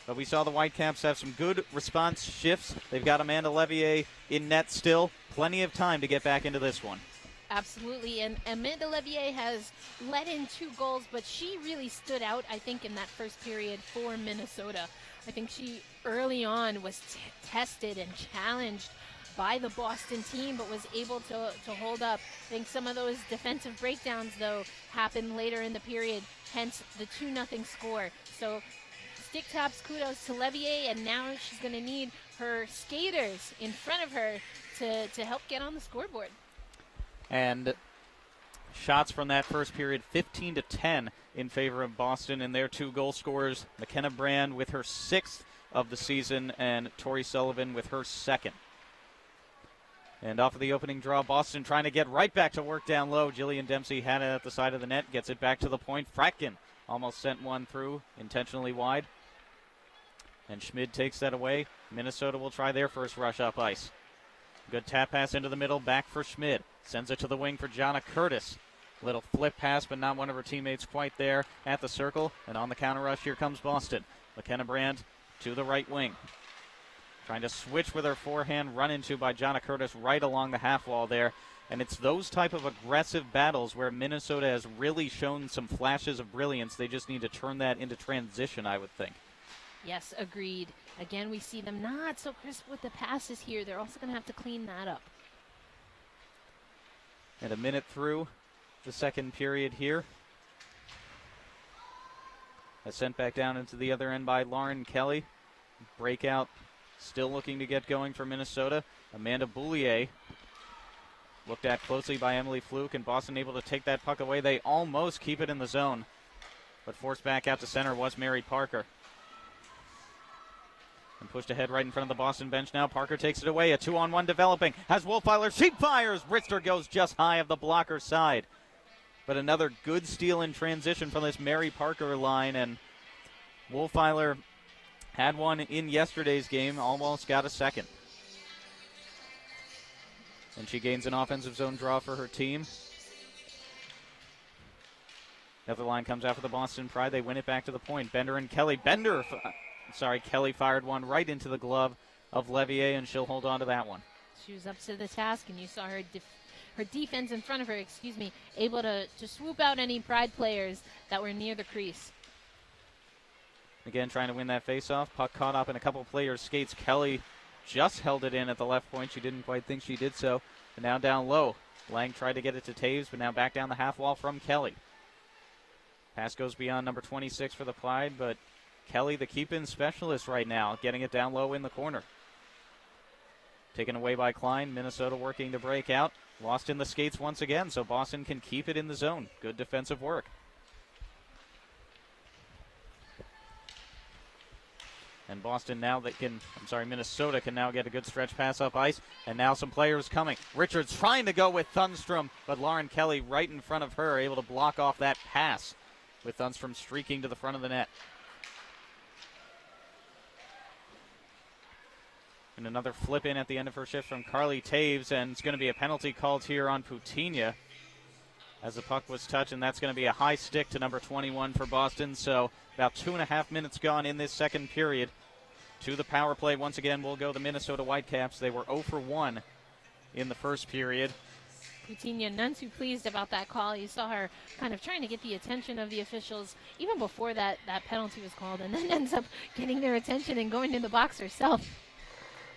But we saw the Whitecaps have some good response shifts. They've got Amanda Levier in net still. Plenty of time to get back into this one. Absolutely, and Amanda Levier has let in 2 goals, but she really stood out, I think, in that first period for Minnesota. I think she early on was tested and challenged by the Boston team, but was able to hold up. I think some of those defensive breakdowns, though, happened later in the period, hence the 2-0 score. So stick taps, kudos to Levier, and now she's going to need her skaters in front of her to help get on the scoreboard. And shots from that first period, 15-10 in favor of Boston, and their 2 goal scorers, McKenna Brand with her 6th of the season and Tori Sullivan with her 2nd. And off of the opening draw, Boston trying to get right back to work down low. Jillian Dempsey had it at the side of the net, gets it back to the point. Fratkin almost sent one through, intentionally wide. And Schmid takes that away. Minnesota will try their first rush up ice. Good tap pass into the middle, back for Schmid. Sends it to the wing for Jonna Curtis. Little flip pass, but not one of her teammates quite there at the circle. And on the counter rush, here comes Boston. McKenna Brand to the right wing. Trying to switch with her forehand, run into by Jonna Curtis right along the half wall there. And it's those type of aggressive battles where Minnesota has really shown some flashes of brilliance. They just need to turn that into transition, I would think. Yes, agreed. Again, we see them not so crisp with the passes here. They're also going to have to clean that up. And a minute through the second period here. That's sent back down into the other end by Lauren Kelly. Breakout still looking to get going for Minnesota. Amanda Boulier looked at closely by Emily Fluke, and Boston able to take that puck away. They almost keep it in the zone, but forced back out to center was Mary Parker. And pushed ahead right in front of the Boston bench now. Parker takes it away. A 2-on-1 developing. Has Wolfeiler. She fires. Richter goes just high of the blocker side. But another good steal in transition from this Mary Parker line. And Wolfeiler had one in yesterday's game. Almost got a second. And she gains an offensive zone draw for her team. The other line comes out for the Boston Pride. They win it back to the point. Bender and Kelly. Kelly fired one right into the glove of Levier, and she'll hold on to that one. She was up to the task, and you saw her defense in front of her, able to swoop out any Pride players that were near the crease. Again, trying to win that faceoff. Puck caught up in a couple players' skates. Kelly just held it in at the left point. She didn't quite think she did so. And now down low. Lang tried to get it to Taves, but now back down the half wall from Kelly. Pass goes beyond number 26 for the Pride, but Kelly, the keep-in specialist right now, getting it down low in the corner. Taken away by Klein. Minnesota working to break out. Lost in the skates once again, so Boston can keep it in the zone. Good defensive work. And Minnesota can now get a good stretch pass up ice. And now some players coming. Richards trying to go with Thunstrom, but Lauren Kelly right in front of her, able to block off that pass with Thunstrom streaking to the front of the net. And another flip in at the end of her shift from Carly Taves, and it's going to be a penalty called here on Putinha as the puck was touched, and that's going to be a high stick to number 21 for Boston. So about 2.5 minutes gone in this second period. To the power play once again will go the Minnesota Whitecaps. They were 0 for 1 in the first period. Putinha, none too pleased about that call. You saw her kind of trying to get the attention of the officials even before that penalty was called, and then ends up getting their attention and going to the box herself.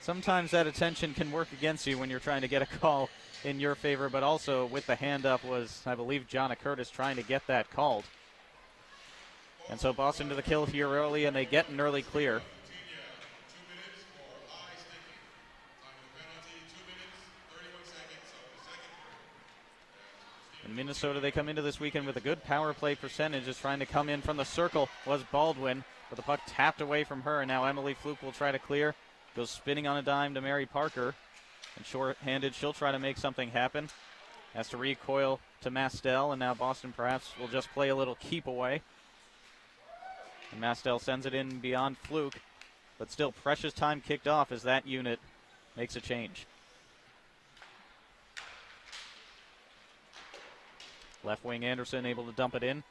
Sometimes that attention can work against you when you're trying to get a call in your favor, but also with the hand up was, I believe, Jonna Curtis trying to get that called. And so Boston to the kill here early, and they get an early clear. In Minnesota, they come into this weekend with a good power play percentage. Just trying to come in from the circle was Baldwin, but the puck tapped away from her, and now Emily Fluke will try to clear. Goes spinning on a dime to Mary Parker. And short-handed, she'll try to make something happen. Has to recoil to Mastel, and now Boston perhaps will just play a little keep away. And Mastel sends it in beyond Fluke, but still precious time kicked off as that unit makes a change. Left wing Anderson able to dump it in.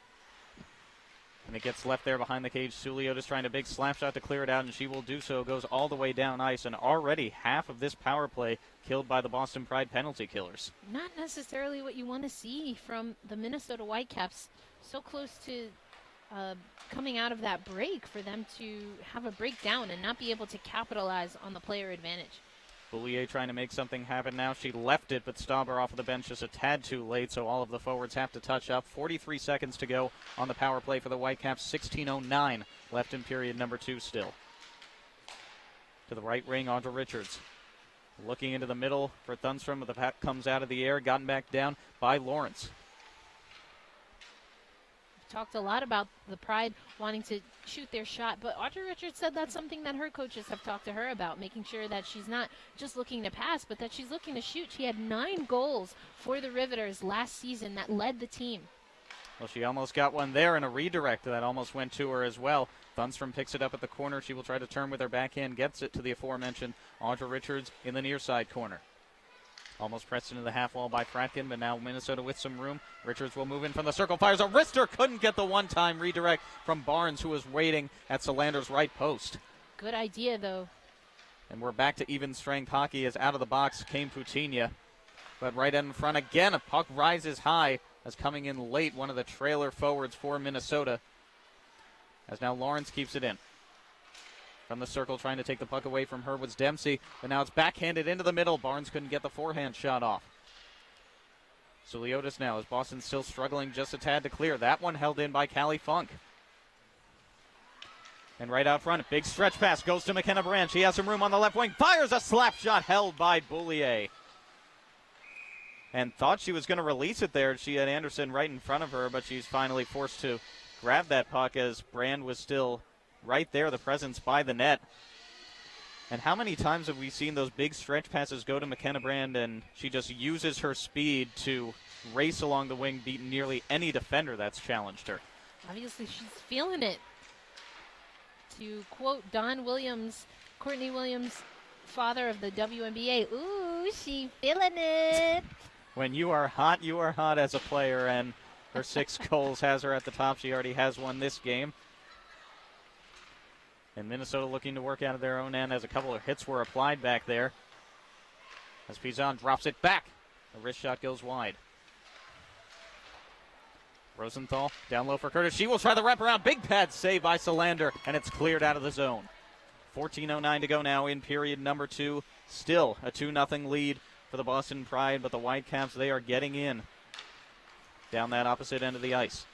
And it gets left there behind the cage. Suliotis trying a big slap shot to clear it out, and she will do so. Goes all the way down ice, and already half of this power play killed by the Boston Pride penalty killers. Not necessarily what you want to see from the Minnesota Whitecaps. So close to coming out of that break for them to have a breakdown and not be able to capitalize on the player advantage. Boulier trying to make something happen now. She left it, but Stauber off of the bench just a tad too late, so all of the forwards have to touch up. 43 seconds to go on the power play for the Whitecaps. 16:09 left in period number 2 still. To the right wing, Audra Richards. Looking into the middle for Thunstrom, but the puck comes out of the air, gotten back down by Lawrence. talked a lot about the Pride wanting to shoot their shot, but Audrey Richards said that's something that her coaches have talked to her about, making sure that she's not just looking to pass, but that she's looking to shoot. She had 9 goals for the Riveters last season that led the team. Well, she almost got one there in a redirect that almost went to her as well. Thunstrom picks it up at the corner. She will try to turn with her backhand, gets it to the aforementioned Audra Richards in the near side corner. Almost pressed into the half wall by Fratkin, but now Minnesota with some room. Richards will move in from the circle, fires a wrister, couldn't get the one-time redirect from Barnes, who was waiting at Solander's right post. Good idea, though. And we're back to even strength hockey as out of the box came Putinha. But right in front again, a puck rises high as coming in late, one of the trailer forwards for Minnesota. As now Lawrence keeps it in. From the circle, trying to take the puck away from her was Dempsey, but now it's backhanded into the middle. Barnes couldn't get the forehand shot off. Suliotis now, as Boston still struggling just a tad to clear. That one held in by Callie Funk. And right out front, big stretch pass goes to McKenna Brand. She has some room on the left wing, fires a slap shot held by Boulier. And thought she was going to release it there. She had Anderson right in front of her, but she's finally forced to grab that puck as Brand was still right there, the presence by the net. And how many times have we seen those big stretch passes go to McKenna Brand, and she just uses her speed to race along the wing, beat nearly any defender that's challenged her. Obviously, she's feeling it. To quote Don Williams, Courtney Williams, father of the WNBA, ooh, she feeling it. When you are hot as a player, and her 6 goals has her at the top. She already has one this game. And Minnesota looking to work out of their own end as a couple of hits were applied back there. As Pizan drops it back. The wrist shot goes wide. Rosenthal down low for Curtis. She will try the wraparound. Big pad save by Solander, and it's cleared out of the zone. 14:09 to go now in period number 2. Still a 2-0 lead for the Boston Pride, but the Whitecaps, they are getting in down that opposite end of the ice.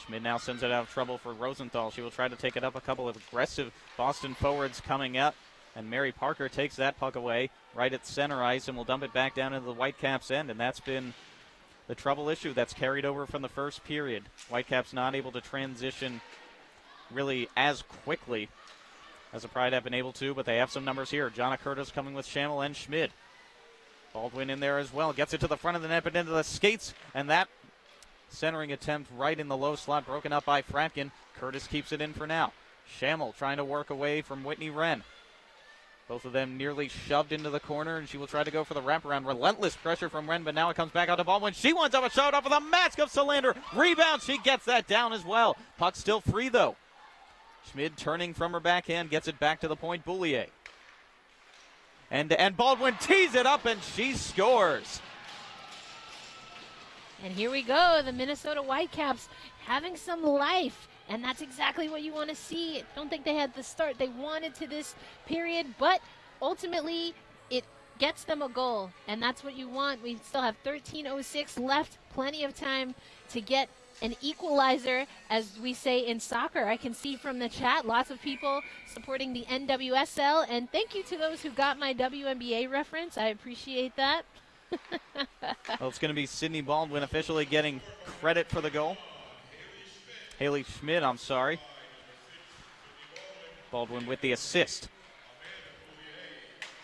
Schmid now sends it out of trouble for Rosenthal. She will try to take it up. A couple of aggressive Boston forwards coming up, and Mary Parker takes that puck away right at center ice and will dump it back down into the Whitecaps' end, and that's been the trouble issue that's carried over from the first period. Whitecaps not able to transition really as quickly as the Pride have been able to, but they have some numbers here. Jonna Curtis coming with Schammel and Schmid. Baldwin in there as well. Gets it to the front of the net, but into the skates, and that centering attempt right in the low slot broken up by Fratkin. Curtis keeps it in for now. Schammel trying to work away from Whitney Wren. Both of them nearly shoved into the corner, and she will try to go for the wraparound. Relentless pressure from Wren, but now it comes back out to Baldwin. She wants up a shot off of the mask of Solander. Rebound, she gets that down as well. Puck still free, though. Schmid turning from her backhand, gets it back to the point. Boulier. And Baldwin tees it up, and she scores. And here we go, the Minnesota Whitecaps having some life. And that's exactly what you want to see. Don't think they had the start they wanted to this period, but ultimately it gets them a goal. And that's what you want. We still have 13:06 left. Plenty of time to get an equalizer, as we say in soccer. I can see from the chat lots of people supporting the NWSL. And thank you to those who got my WNBA reference. I appreciate that. Well, it's going to be Sydney Baldwin officially getting credit for the goal. Haley Schmid, I'm sorry. Baldwin with the assist.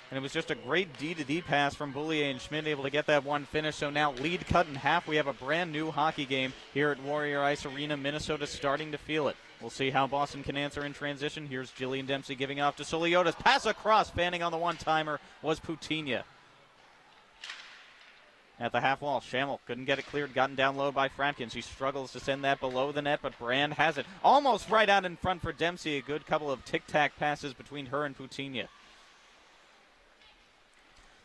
And it was just a great D-to-D pass from Boulier, and Schmid able to get that one finish. So now lead cut in half. We have a brand new hockey game here at Warrior Ice Arena. Minnesota starting to feel it. We'll see how Boston can answer in transition. Here's Jillian Dempsey giving off to Suliotis. Pass across, fanning on the one-timer was Putinha. At the half wall, Schammel couldn't get it cleared, gotten down low by Fratkin. She struggles to send that below the net, but Brand has it. Almost right out in front for Dempsey. A good couple of tic-tac passes between her and Putinha.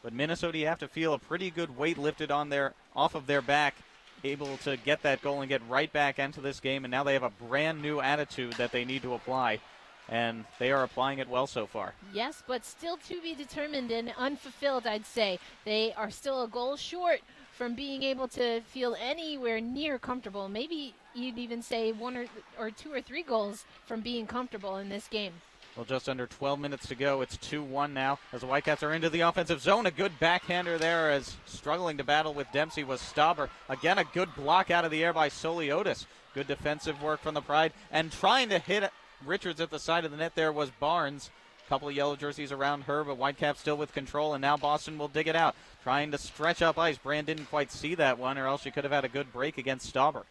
But Minnesota, you have to feel a pretty good weight lifted off of their back, able to get that goal and get right back into this game. And now they have a brand new attitude that they need to apply. And they are applying it well so far. Yes, but still to be determined and unfulfilled, I'd say. They are still a goal short from being able to feel anywhere near comfortable. Maybe you'd even say 1 or 2 or 3 goals from being comfortable in this game. Well, just under 12 minutes to go. It's 2-1 now as the Whitecaps are into the offensive zone. A good backhander there as struggling to battle with Dempsey was Stauber. Again, a good block out of the air by Suliotis. Good defensive work from the Pride. And trying to hit Richards at the side of the net there was Barnes. Couple of yellow jerseys around her, but Whitecaps still with control, and now Boston will dig it out. Trying to stretch up ice. Brand didn't quite see that one, or else she could have had a good break against Stauber.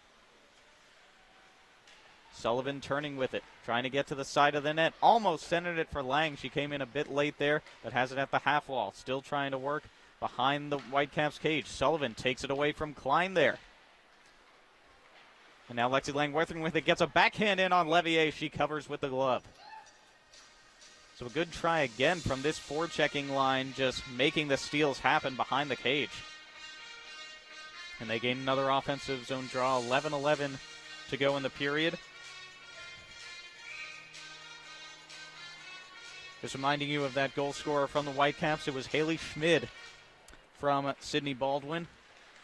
Sullivan turning with it, trying to get to the side of the net. Almost centered it for Lang. She came in a bit late there, but has it at the half wall. Still trying to work behind the Whitecaps cage. Sullivan takes it away from Klein there. And now Lexi Lang-Werthing with it. Gets a backhand in on Levier. She covers with the glove. So a good try again from this forechecking line, just making the steals happen behind the cage. And they gain another offensive zone draw. 11-11 to go in the period. Just reminding you of that goal scorer from the Whitecaps. It was Haley Schmid from Sydney Baldwin.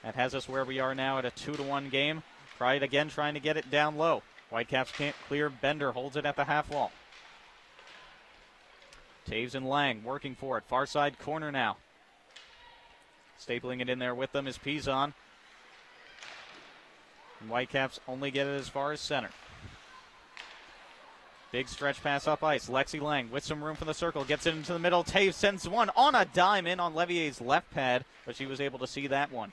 That has us where we are now at a 2-1 game. Pride again trying to get it down low. Whitecaps can't clear. Bender holds it at the half wall. Taves and Lang working for it. Far side corner now. Stapling it in there with them is Pizon. And Whitecaps only get it as far as center. Big stretch pass up ice. Lexi Lang with some room for the circle. Gets it into the middle. Taves sends one on a dime in on Levier's left pad, but she was able to see that one.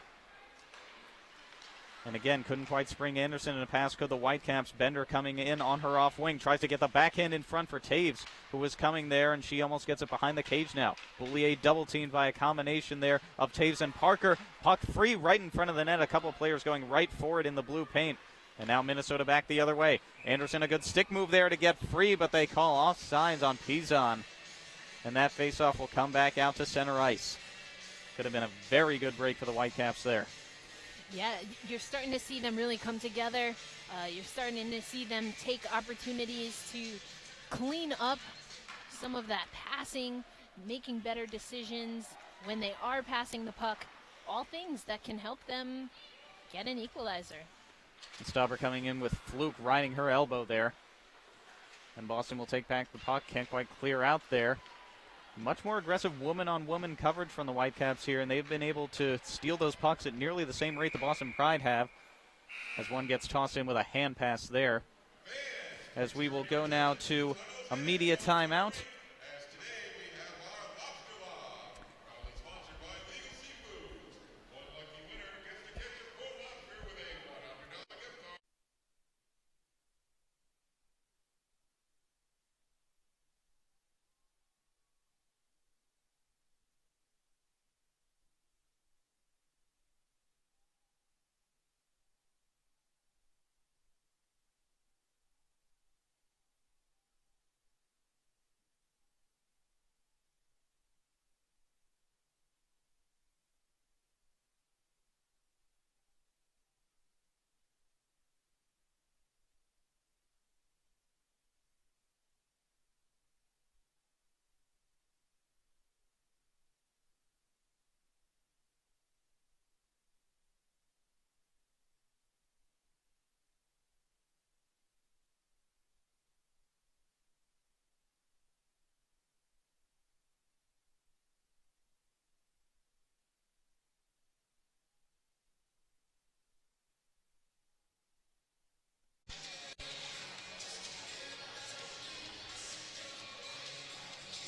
And again, couldn't quite spring Anderson in a pass. Could the Whitecaps? Bender coming in on her off wing. Tries to get the backhand in front for Taves, who was coming there, and she almost gets it behind the cage now. Boulier double teamed by a combination there of Taves and Parker. Puck free right in front of the net. A couple of players going right for it in the blue paint. And now Minnesota back the other way. Anderson, a good stick move there to get free, but they call offsides on Pizon. And that faceoff will come back out to center ice. Could have been a very good break for the Whitecaps there. Yeah, you're starting to see them really come together. You're starting to see them take opportunities to clean up some of that passing, making better decisions when they are passing the puck. All things that can help them get an equalizer. And Stauber coming in with Fluke riding her elbow there. And Boston will take back the puck. Can't quite clear out there. Much more aggressive woman-on-woman coverage from the Whitecaps here, and they've been able to steal those pucks at nearly the same rate the Boston Pride have, as one gets tossed in with a hand pass there. As we will go now to a media timeout.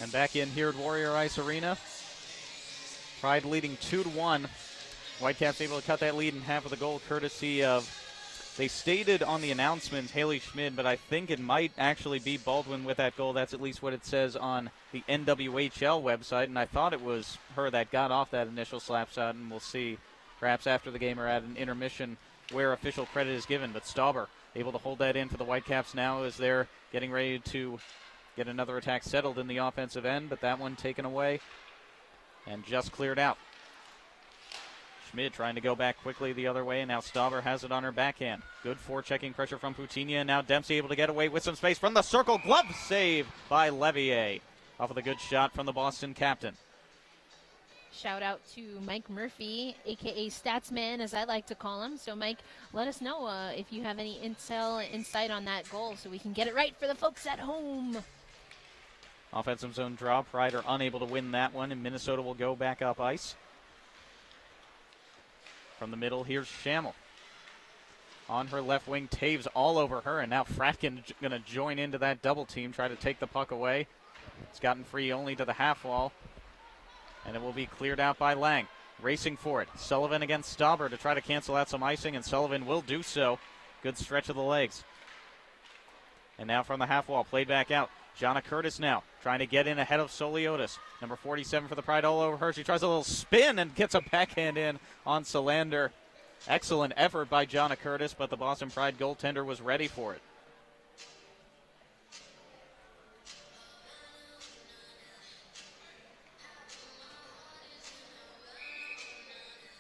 And back in here at Warrior Ice Arena. Pride leading 2-1. Whitecaps able to cut that lead in half of the goal courtesy of, they stated on the announcements, Haley Schmid, but I think it might actually be Baldwin with that goal. That's at least what it says on the NWHL website, and I thought it was her that got off that initial slap shot, and we'll see perhaps after the game or at an intermission where official credit is given. But Stauber able to hold that in for the Whitecaps now as they're getting ready to get another attack settled in the offensive end, but that one taken away and just cleared out. Schmid trying to go back quickly the other way, and now Stauber has it on her backhand. Good forechecking pressure from Poutinia, and now Dempsey able to get away with some space from the circle. Glove save by Levier off of the good shot from the Boston captain. Shout out to Mike Murphy, a.k.a. Statsman, as I like to call him. So, Mike, let us know if you have any insight on that goal so we can get it right for the folks at home. Offensive zone draw. Pride are unable to win that one, and Minnesota will go back up ice. From the middle, here's Schammel. on her left wing. Taves all over her, and now Fratkin going to join into that double team, try to take the puck away. It's gotten free only to the half wall, and it will be cleared out by Lang. Racing for it. Sullivan against Stauber to try to cancel out some icing, and Sullivan will do so. Good stretch of the legs. And now from the half wall, played back out. Jonna Curtis now trying to get in ahead of Soliotis. Number 47 for the Pride all over her. She tries a little spin and gets a backhand in on Solander. Excellent effort by Jonna Curtis, but the Boston Pride goaltender was ready for it.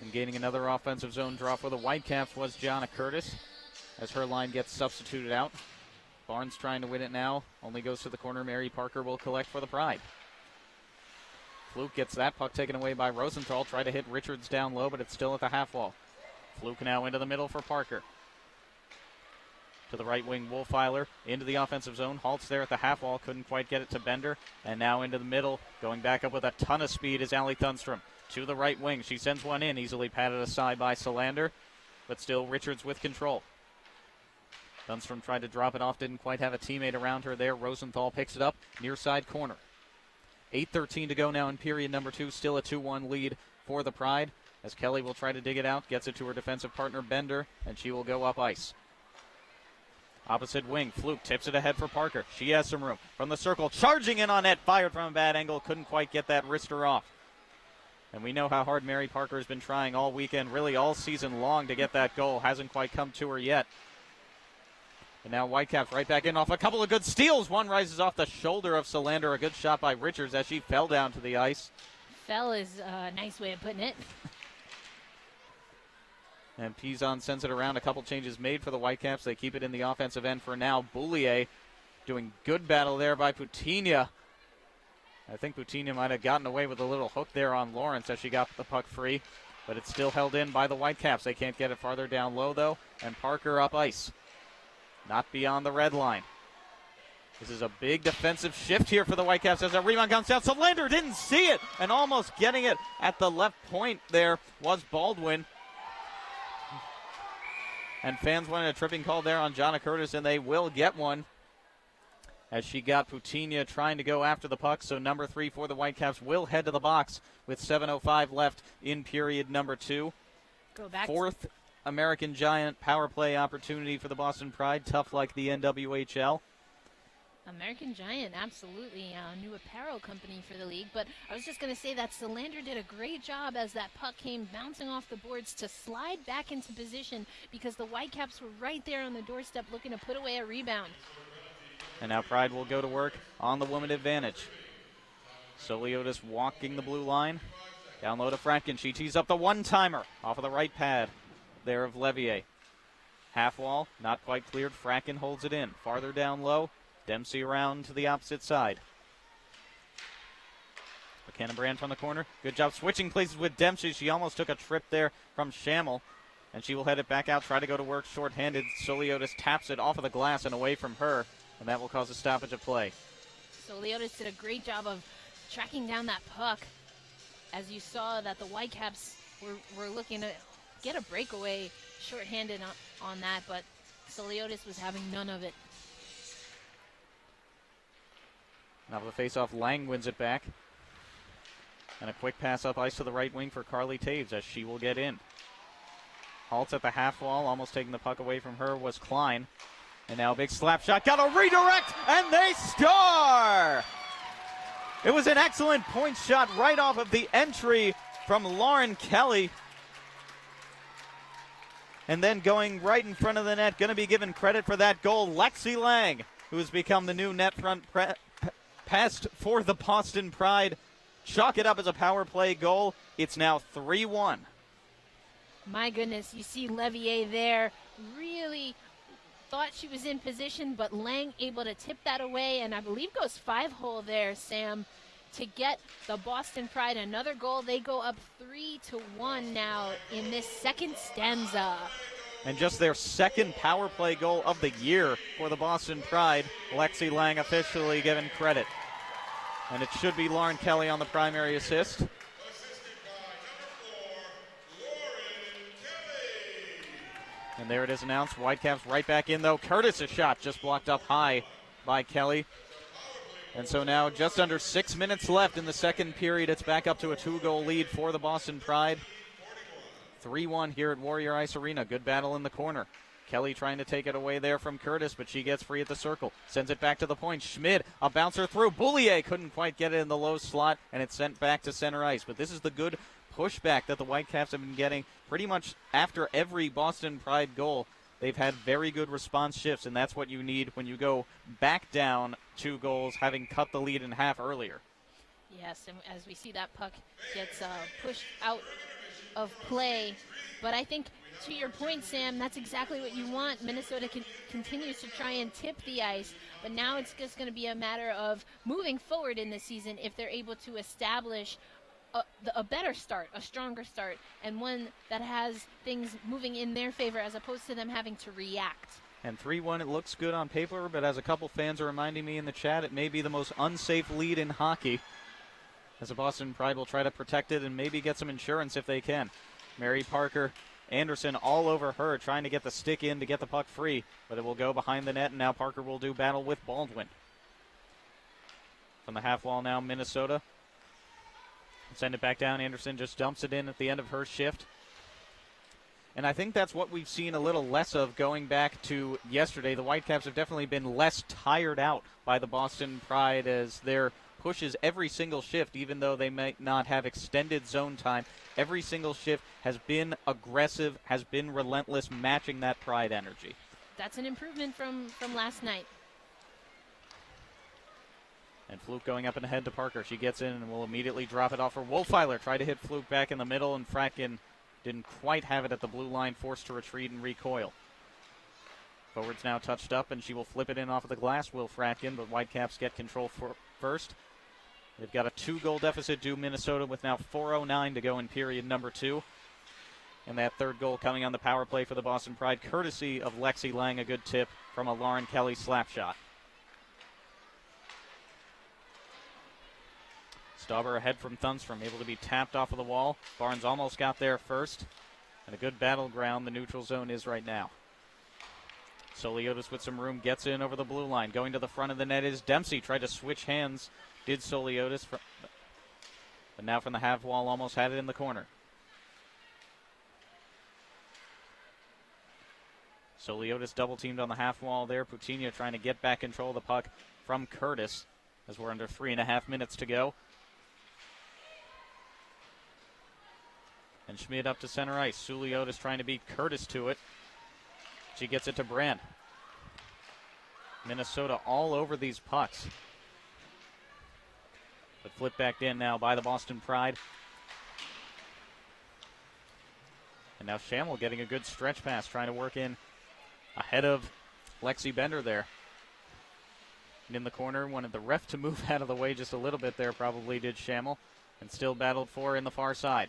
And gaining another offensive zone draw for the Whitecaps was Jonna Curtis as her line gets substituted out. Barnes trying to win it now. Only goes to the corner. Mary Parker will collect for the Pride. Fluke gets that puck taken away by Rosenthal. Tried to hit Richards down low, but it's still at the half wall. Fluke now into the middle for Parker. To the right wing, Wolfeiler into the offensive zone. Halts there at the half wall. Couldn't quite get it to Bender. And now into the middle. Going back up with a ton of speed is Allie Thunstrom. To the right wing. She sends one in. Easily patted aside by Solander. But still Richards with control. Thunstrom tried to drop it off. Didn't quite have a teammate around her there. Rosenthal picks it up. Near side corner. 8:13 to go now in period number 2. Still a 2-1 lead for the Pride. As Kelly will try to dig it out. Gets it to her defensive partner Bender. And she will go up ice. Opposite wing. Fluke tips it ahead for Parker. She has some room. From the circle. Charging in on net. Fired from a bad angle. Couldn't quite get that wrister off. And we know how hard Mary Parker has been trying all weekend. Really all season long to get that goal. Hasn't quite come to her yet. And now Whitecaps right back in off a couple of good steals. One rises off the shoulder of Solander. A good shot by Richards as she fell down to the ice. Fell is a nice way of putting it. And Pizon sends it around. A couple changes made for the Whitecaps. They keep it in the offensive end for now. Boulier doing good battle there by Putinha. I think Putinha might have gotten away with a little hook there on Lawrence as she got the puck free. But it's still held in by the Whitecaps. They can't get it farther down low, though. And Parker up ice. Not beyond the red line. This is a big defensive shift here for the Whitecaps as a rebound comes down. Solander didn't see it, and almost getting it at the left point there was Baldwin. And fans wanted a tripping call there on Jonna Curtis, and they will get one as she got Putinha trying to go after the puck. So number 3 for the Whitecaps will head to the box with 7:05 left in period number 2. Go back. Fourth American Giant power play opportunity for the Boston Pride, tough like the NWHL. American Giant, absolutely a new apparel company for the league. But I was just going to say that Solander did a great job as that puck came bouncing off the boards to slide back into position because the Whitecaps were right there on the doorstep looking to put away a rebound. And now Pride will go to work on the woman advantage. Soliotis walking the blue line. Down low to Fratkin. She tees up the one-timer off of the right pad there of Levier. Half wall, not quite cleared. Fratkin holds it in. Farther down low, Dempsey around to the opposite side. McKenna Brand from the corner. Good job switching places with Dempsey. She almost took a trip there from Schammel. And she will head it back out, try to go to work short-handed. Soliotis taps it off of the glass and away from her. And that will cause a stoppage of play. Soliotis did a great job of tracking down that puck. As you saw that the Whitecaps were looking to get a breakaway shorthanded on that, but Soliotis was having none of it. Now the face-off, Lang wins it back. And a quick pass up ice to the right wing for Carly Taves as she will get in. Halts at the half wall, almost taking the puck away from her was Klein. And now a big slap shot, got a redirect, and they score! It was an excellent point shot right off of the entry from Lauren Kelly. And then going right in front of the net, going to be given credit for that goal, Lexi Lang, who has become the new net front pest for the Boston Pride. Chalk it up as a power play goal. It's now 3-1. My goodness, you see Levier there, really thought she was in position, but Lang able to tip that away, and I believe goes 5-hole there, Sam, to get the Boston Pride another goal. They go up 3-1 now in this second stanza. And just their second power play goal of the year for the Boston Pride. Lexi Lang officially given credit. And it should be Lauren Kelly on the primary assist. And there it is announced. Whitecaps right back in, though. Curtis, a shot just blocked up high by Kelly. And so now just under 6 minutes left in the second period. It's back up to a 2-goal lead for the Boston Pride. 3-1 here at Warrior Ice Arena. Good battle in the corner. Kelly trying to take it away there from Curtis, but she gets free at the circle. Sends it back to the point. Schmid, a bouncer through. Boulier couldn't quite get it in the low slot, and it's sent back to center ice. But this is the good pushback that the Whitecaps have been getting pretty much after every Boston Pride goal. They've had very good response shifts, and that's what you need when you go back down 2 goals, having cut the lead in half earlier. Yes, and as we see that puck gets pushed out of play. But I think, to your point, Sam, that's exactly what you want. Minnesota continues to try and tip the ice, but now it's just going to be a matter of moving forward in the season if they're able to establish a better start, a stronger start, and one that has things moving in their favor as opposed to them having to react. And 3-1, it looks good on paper, but as a couple fans are reminding me in the chat, it may be the most unsafe lead in hockey, as the Boston Pride will try to protect it and maybe get some insurance if they can. Mary Parker, Anderson all over her, trying to get the stick in to get the puck free, but it will go behind the net, and now Parker will do battle with Baldwin. From the half wall now, Minnesota. Send it back down. Anderson just dumps it in at the end of her shift. And I think that's what we've seen a little less of going back to yesterday. The Whitecaps have definitely been less tired out by the Boston Pride as their pushes every single shift, even though they might not have extended zone time. Every single shift has been aggressive, has been relentless, matching that Pride energy. That's an improvement from last night. And Fluke going up and ahead to Parker. She gets in and will immediately drop it off for Wolfeiler. Tried to hit Fluke back in the middle, and Fratkin didn't quite have it at the blue line, forced to retreat and recoil. Forward's now touched up, and she will flip it in off of the glass, Will Fratkin, but Whitecaps get control first. They've got a 2-goal deficit due Minnesota with now 4:09 to go in period number 2. And that third goal coming on the power play for the Boston Pride, courtesy of Lexi Lang, a good tip from a Lauren Kelly slap shot. Stauber ahead from Thunstrom, able to be tapped off of the wall. Barnes almost got there first. And a good battleground the neutral zone is right now. Soliotis with some room, gets in over the blue line. Going to the front of the net is Dempsey. Tried to switch hands, did Soliotis. But now from the half wall, almost had it in the corner. Soliotis double teamed on the half wall there. Putinha trying to get back control of the puck from Curtis as we're under 3.5 minutes to go. And Schmid up to center ice. Soliotis trying to beat Curtis to it. She gets it to Brand. Minnesota all over these pucks. But flipped back in now by the Boston Pride. And now Shamel getting a good stretch pass, trying to work in ahead of Lexi Bender there. And in the corner, wanted the ref to move out of the way just a little bit there, probably did Shamel. And still battled for in the far side.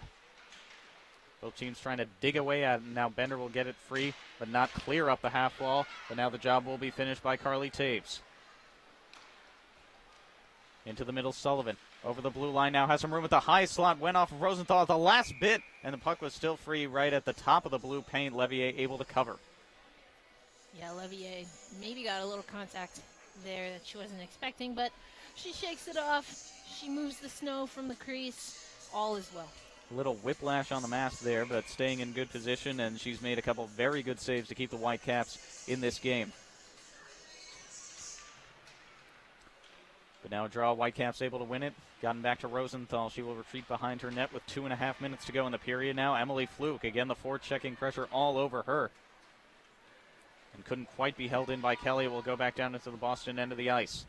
Both teams trying to dig away at it. Now Bender will get it free, but not clear up the half wall. But now the job will be finished by Carly Taves. Into the middle, Sullivan. Over the blue line now, has some room at the high slot. Went off of Rosenthal at the last bit, and the puck was still free right at the top of the blue paint. Levier able to cover. Yeah, Levier maybe got a little contact there that she wasn't expecting, but she shakes it off. She moves the snow from the crease. All is well. A little whiplash on the mask there, but staying in good position, and she's made a couple very good saves to keep the Whitecaps in this game. But now a draw, Whitecaps able to win it. Gotten back to Rosenthal. She will retreat behind her net with 2.5 minutes to go in the period now. Emily Fluke, again the forechecking pressure all over her. And couldn't quite be held in by Kelly. It will go back down into the Boston end of the ice.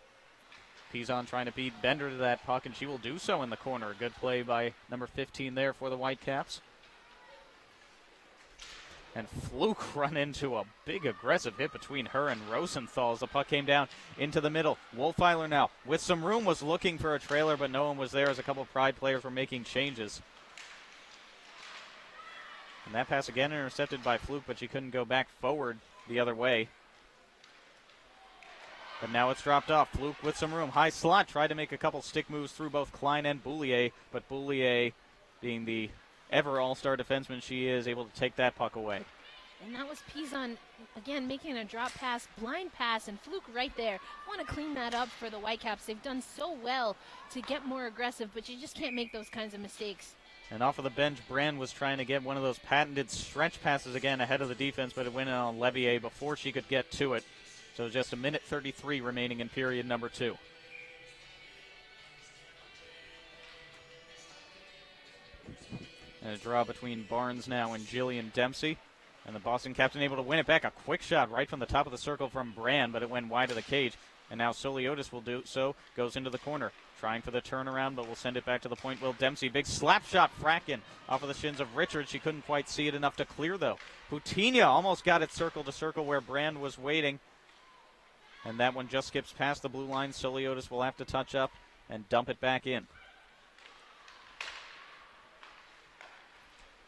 Pizon trying to beat Bender to that puck, and she will do so in the corner. Good play by number 15 there for the Whitecaps. And Fluke run into a big aggressive hit between her and Rosenthal as the puck came down into the middle. Wolfeiler now with some room was looking for a trailer, but no one was there as a couple of Pride players were making changes. And that pass again intercepted by Fluke, but she couldn't go back forward the other way. But now it's dropped off. Fluke with some room. High slot. Tried to make a couple stick moves through both Klein and Boulier. But Boulier, being the ever all-star defenseman she is, able to take that puck away. And that was Pizon, again, making a drop pass, blind pass, and fluke right there. Want to clean that up for the Whitecaps. They've done so well to get more aggressive, but you just can't make those kinds of mistakes. And off of the bench, Brand was trying to get one of those patented stretch passes again ahead of the defense, but it went on Levier before she could get to it. So just a minute 33 remaining in period number 2. And a draw between Barnes now and Jillian Dempsey. And the Boston captain able to win it back. A quick shot right from the top of the circle from Brand, but it went wide of the cage. And now Soliotis will do so. Goes into the corner. Trying for the turnaround, but will send it back to the point. Will Dempsey. Big slap shot, Fracken, off of the shins of Richards. She couldn't quite see it enough to clear, though. Putinha almost got it circle to circle where Brand was waiting. And that one just skips past the blue line. Soliotis will have to touch up and dump it back in.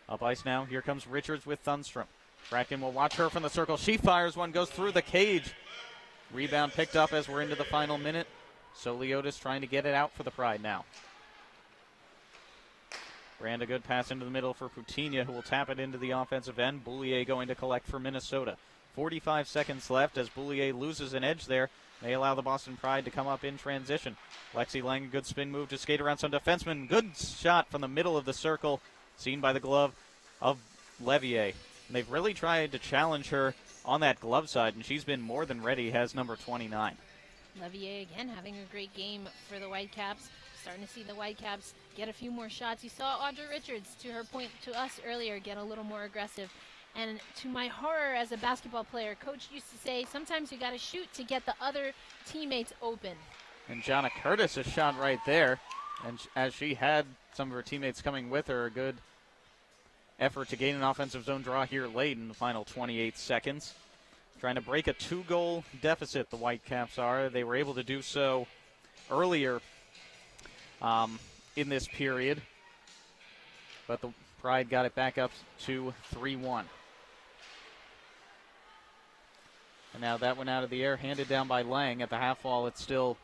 Up ice now. Here comes Richards with Thunstrom. Fracken will watch her from the circle. She fires one, goes through the cage. Rebound picked up as we're into the final minute. Soliotis trying to get it out for the Pride now. Brand, a good pass into the middle for Putinha, who will tap it into the offensive end. Boulier going to collect for Minnesota. 45 seconds left as Boulier loses an edge there. They allow the Boston Pride to come up in transition. Lexi Lang, a good spin move to skate around some defensemen. Good shot from the middle of the circle, seen by the glove of Levier. And they've really tried to challenge her on that glove side, and she's been more than ready, has number 29. Levier again having a great game for the Whitecaps. Starting to see the Whitecaps get a few more shots. You saw Audra Richards, to her point to us earlier, get a little more aggressive. And to my horror as a basketball player, Coach used to say, sometimes you got to shoot to get the other teammates open. And Jonna Curtis a shot right there. And as she had some of her teammates coming with her, a good effort to gain an offensive zone draw here late in the final 28 seconds. Trying to break a 2-goal deficit, the Whitecaps are. They were able to do so earlier in this period. But the Pride got it back up to 3-1. And now that one out of the air, handed down by Lang. At the half wall, it's still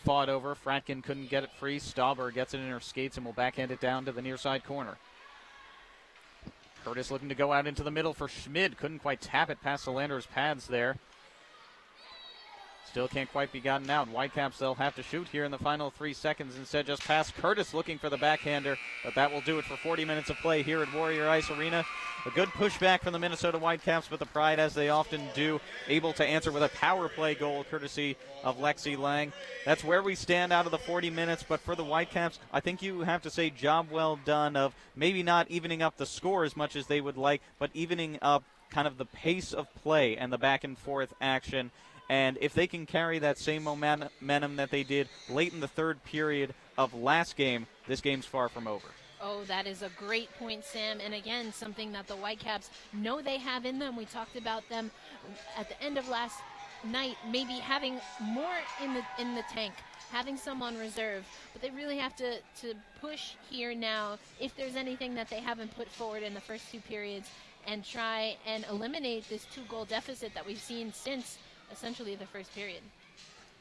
fought over. Fratkin couldn't get it free. Stauber gets it in her skates and will backhand it down to the near side corner. Curtis looking to go out into the middle for Schmid. Couldn't quite tap it past the Lander's pads there. Still can't quite be gotten out. Whitecaps, they'll have to shoot here in the final 3 seconds. Instead, just past Curtis looking for the backhander. But that will do it for 40 minutes of play here at Warrior Ice Arena. A good pushback from the Minnesota Whitecaps, but the Pride, as they often do, able to answer with a power play goal courtesy of Lexi Lang. That's where we stand out of the 40 minutes. But for the Whitecaps, I think you have to say job well done of maybe not evening up the score as much as they would like, but evening up kind of the pace of play and the back and forth action. And if they can carry that same momentum that they did late in the third period of last game, this game's far from over. Oh, that is a great point, Sam. And again, something that the Whitecaps know they have in them. We talked about them at the end of last night, maybe having more in the tank, having some on reserve. But they really have to push here now if there's anything that they haven't put forward in the first 2 periods and try and eliminate this 2-goal deficit that we've seen since essentially the first period.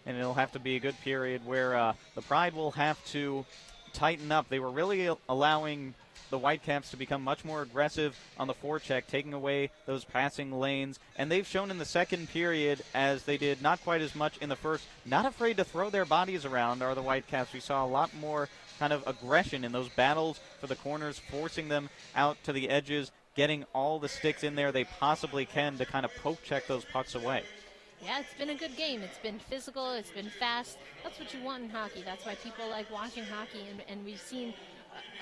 And it'll have to be a good period where the Pride will have to tighten up. They were really allowing the Whitecaps to become much more aggressive on the forecheck, taking away those passing lanes. And they've shown in the second period, as they did not quite as much in the first, not afraid to throw their bodies around are the Whitecaps. We saw a lot more kind of aggression in those battles for the corners, forcing them out to the edges, getting all the sticks in there they possibly can to kind of poke check those pucks away. Yeah, it's been a good game. It's been physical. It's been fast. That's what you want in hockey. That's why people like watching hockey, and we've seen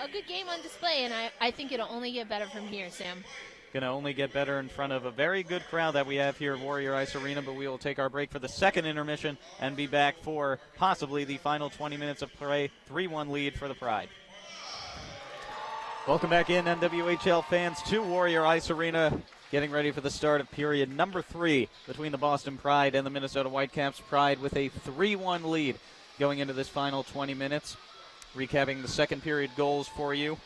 a good game on display, and I think it'll only get better from here, Sam. Going to only get better in front of a very good crowd that we have here at Warrior Ice Arena, but we will take our break for the second intermission and be back for possibly the final 20 minutes of play. 3-1 lead for the Pride. Welcome back in, NWHL fans, to Warrior Ice Arena. Getting ready for the start of period number 3 between the Boston Pride and the Minnesota Whitecaps. Pride with a 3-1 lead going into this final 20 minutes. Recapping the second period goals for you.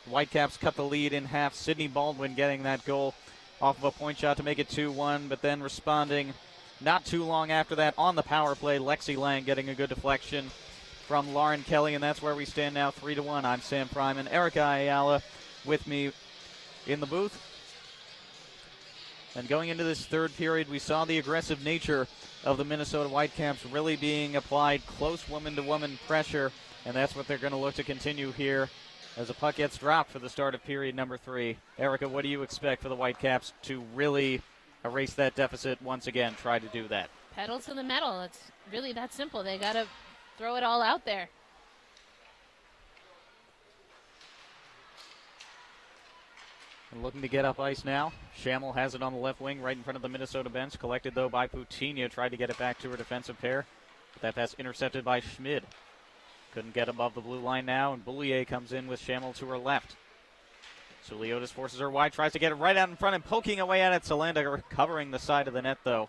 The Whitecaps cut the lead in half. Sydney Baldwin getting that goal off of a point shot to make it 2-1, but then responding not too long after that on the power play. Lexi Lang getting a good deflection from Lauren Kelly, and that's where we stand now, 3-1. I'm Sam Fryman. Erica Ayala with me in the booth. And going into this third period, we saw the aggressive nature of the Minnesota Whitecaps really being applied, close woman-to-woman pressure, and that's what they're going to look to continue here as the puck gets dropped for the start of period number 3. Erica, what do you expect for the Whitecaps to really erase that deficit once again, try to do that? Pedal to the metal. It's really that simple. They got to throw it all out there. And looking to get up ice now. Schammel has it on the left wing right in front of the Minnesota bench. Collected, though, by Putinha. Tried to get it back to her defensive pair. But that pass intercepted by Schmid. Couldn't get above the blue line now, and Boulier comes in with Schammel to her left. Suliotis forces her wide, tries to get it right out in front and poking away at it. Salanda recovering the side of the net, though.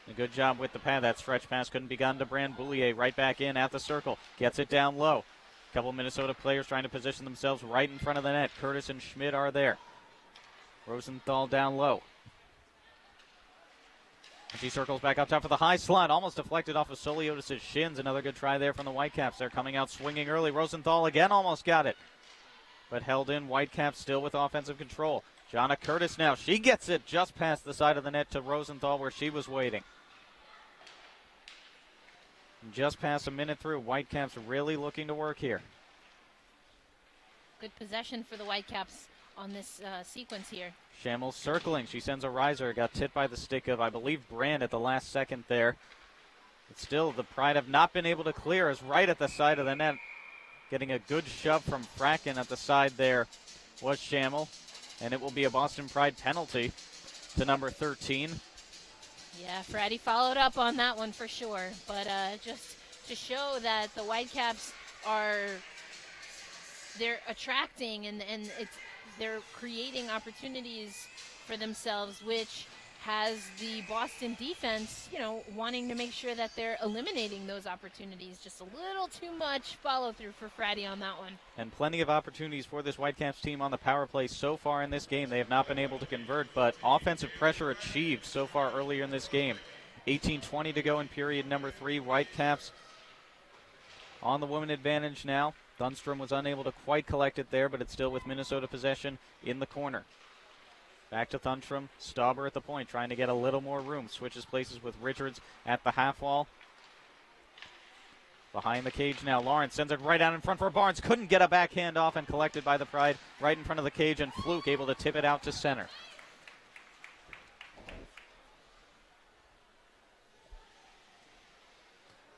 A good job with the pad. That stretch pass couldn't be gotten to Brand. Boulier right back in at the circle. Gets it down low. A couple Minnesota players trying to position themselves right in front of the net. Curtis and Schmid are there. Rosenthal down low. She circles back up top for the high slot. Almost deflected off of Soliotis' shins. Another good try there from the Whitecaps. They're coming out swinging early. Rosenthal again almost got it, but held in. Whitecaps still with offensive control. Jonna Curtis now. She gets it just past the side of the net to Rosenthal where she was waiting. Just past a minute through. Whitecaps really looking to work here. Good possession for the Whitecaps on this sequence here. Schammel circling. She sends a riser. Got hit by the stick of, I believe, Brand at the last second there. But still, the Pride have not been able to clear. Is right at the side of the net. Getting a good shove from Fracken at the side there was Schammel. And it will be a Boston Pride penalty to number 13. Yeah, Fratty followed up on that one for sure. But just to show that the Whitecaps they're attracting and they're creating opportunities for themselves, which has the Boston defense, wanting to make sure that they're eliminating those opportunities. Just a little too much follow-through for Fratty on that one. And plenty of opportunities for this Whitecaps team on the power play so far in this game. They have not been able to convert, but offensive pressure achieved so far earlier in this game. 18:20 to go in period number 3. Whitecaps on the woman advantage now. Thunstrom was unable to quite collect it there, but it's still with Minnesota possession in the corner. Back to Thunstrom. Stauber at the point, trying to get a little more room. Switches places with Richards at the half wall. Behind the cage now. Lawrence sends it right out in front for Barnes. Couldn't get a backhand off and collected by the Pride right in front of the cage, and Fluke able to tip it out to center.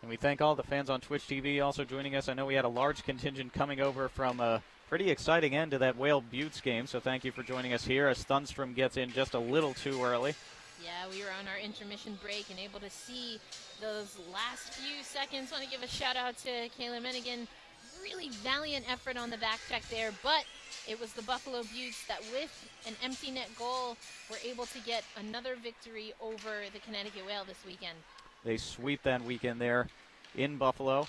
And we thank all the fans on Twitch TV also joining us. I know we had a large contingent coming over from a pretty exciting end to that Whale Buttes game, so thank you for joining us here as Thunstrom gets in just a little too early. Yeah, we were on our intermission break and able to see those last few seconds. Want to give a shout out to Kayla Menigan. Really valiant effort on the back check there, but it was the Buffalo Buttes that with an empty net goal were able to get another victory over the Connecticut Whale this weekend. They sweep that weekend there in Buffalo.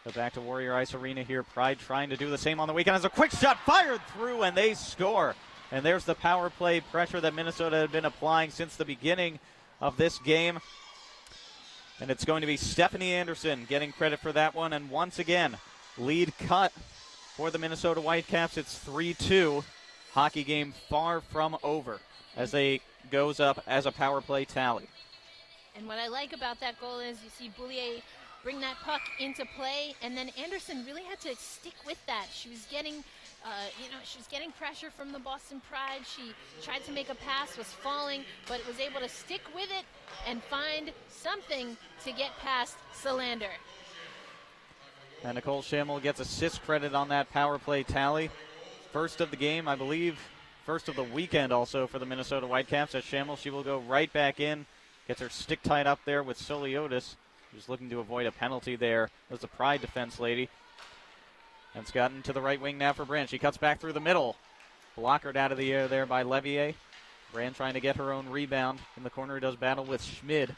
Go back to Warrior Ice Arena here. Pride trying to do the same on the weekend as a quick shot fired through, and they score. And there's the power play pressure that Minnesota had been applying since the beginning of this game. And it's going to be Stephanie Anderson getting credit for that one. And once again, lead cut for the Minnesota Whitecaps. It's 3-2. Hockey game far from over as they goes up as a power play tally. And what I like about that goal is you see Boulier bring that puck into play, and then Anderson really had to stick with that. She was getting, she was getting pressure from the Boston Pride. She tried to make a pass, was falling, but was able to stick with it and find something to get past Salander. And Nicole Schammel gets assist credit on that power play tally. First of the game, I believe, first of the weekend also for the Minnesota Whitecaps. As Schammel, she will go right back in. Gets her stick tied up there with Soliotis, who's looking to avoid a penalty there. There's the Pride defense lady. And it's gotten to the right wing now for Brand. She cuts back through the middle. Blockered out of the air there by Levier. Brand trying to get her own rebound. In the corner, does battle with Schmid.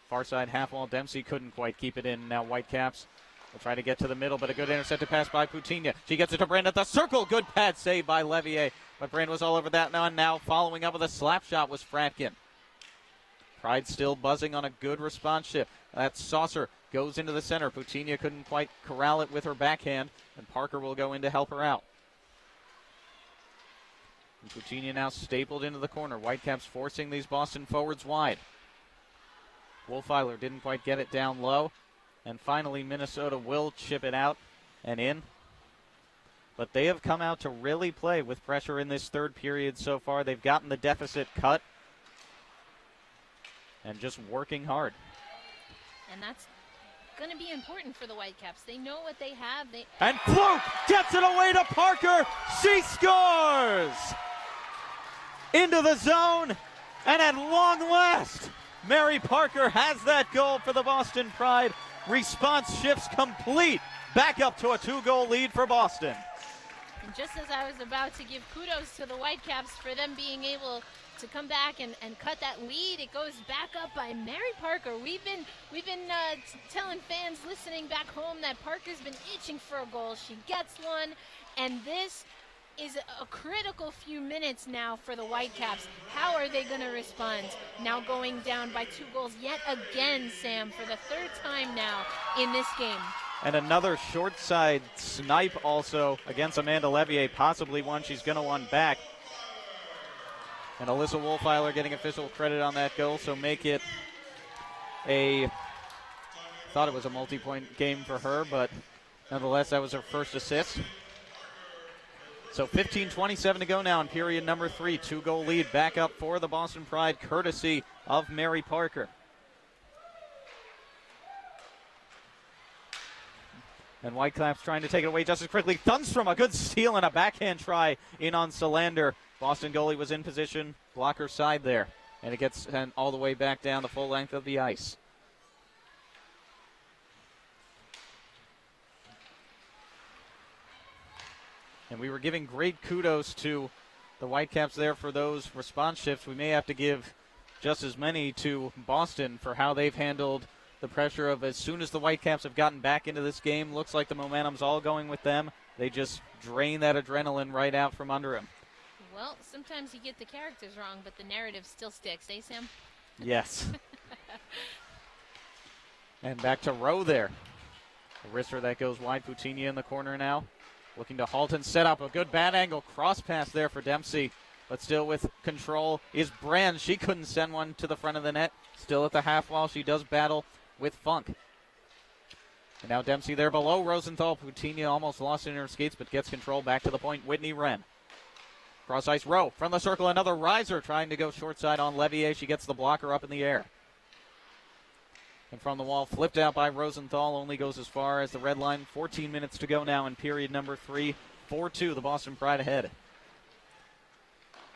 Far side half wall. Dempsey couldn't quite keep it in. Now Whitecaps will try to get to the middle, but a good intercepted pass by Putinha. She gets it to Brand at the circle. Good pad save by Levier. But Brand was all over that now. And now following up with a slap shot was Fratkin. Pride still buzzing on a good response shift. That saucer goes into the center. Putinha couldn't quite corral it with her backhand, and Parker will go in to help her out. Coutinho now stapled into the corner. Whitecaps forcing these Boston forwards wide. Wolfeiler didn't quite get it down low. And finally, Minnesota will chip it out and in. But they have come out to really play with pressure in this third period so far. They've gotten the deficit cut and just working hard. And that's going to be important for the Whitecaps. They know what they have. And Fluke gets it away to Parker. She scores! Into the zone, and at long last, Mary Parker has that goal for the Boston Pride. Response shifts complete. Back up to a 2-goal lead for Boston. And just as I was about to give kudos to the Whitecaps for them being able to come back and cut that lead, it goes back up by Mary Parker. We've been telling fans listening back home that Parker's been itching for a goal. She gets one, and this is a critical few minutes now for the Whitecaps. How are they going to respond? Now going down by 2 goals yet again, Sam, for the third time now in this game. And another short side snipe also against Amanda Levier, possibly one she's going to want back. And Alyssa Wolfeiler getting official credit on that goal, so make it thought it was a multi-point game for her, but nonetheless, that was her first assist. So 15:27 to go now in period number 3. 2-goal lead back up for the Boston Pride, courtesy of Mary Parker. And Whitecaps trying to take it away just as quickly. Thunstrom, a good steal and a backhand try in on Solander. Boston goalie was in position, blocker side there. And it gets sent all the way back down the full length of the ice. And we were giving great kudos to the Whitecaps there for those response shifts. We may have to give just as many to Boston for how they've handled the pressure of as soon as the Whitecaps have gotten back into this game. Looks like the momentum's all going with them. They just drain that adrenaline right out from under them. Well, sometimes you get the characters wrong, but the narrative still sticks, eh, Sam? Yes. And back to Rowe there. A wrister that goes wide. Coutinho in the corner now. Looking to halt and set up a good bad angle cross pass there for Dempsey. But still with control is Brand. She couldn't send one to the front of the net. Still at the half wall. She does battle with Funk. And now Dempsey there below Rosenthal. Coutinho almost lost it in her skates, but gets control back to the point. Whitney Wren. Cross ice Rowe from the circle. Another riser trying to go short side on Levier. She gets the blocker up in the air. And from the wall, flipped out by Rosenthal, only goes as far as the red line. 14 minutes to go now in period number 3. 4-2, the Boston Pride ahead.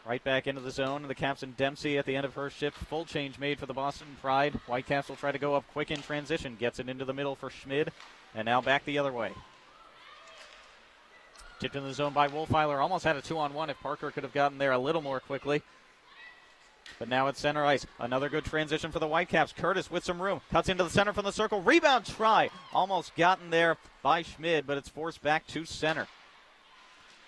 Right back into the zone. The captain Dempsey at the end of her shift. Full change made for the Boston Pride. Whitecaps will try to go up quick in transition. Gets it into the middle for Schmid. And now back the other way. Tipped in the zone by Wolfeiler. Almost had a 2-on-1 if Parker could have gotten there a little more quickly. But now it's center ice. Another good transition for the Whitecaps. Curtis with some room. Cuts into the center from the circle. Rebound try. Almost gotten there by Schmid, but it's forced back to center.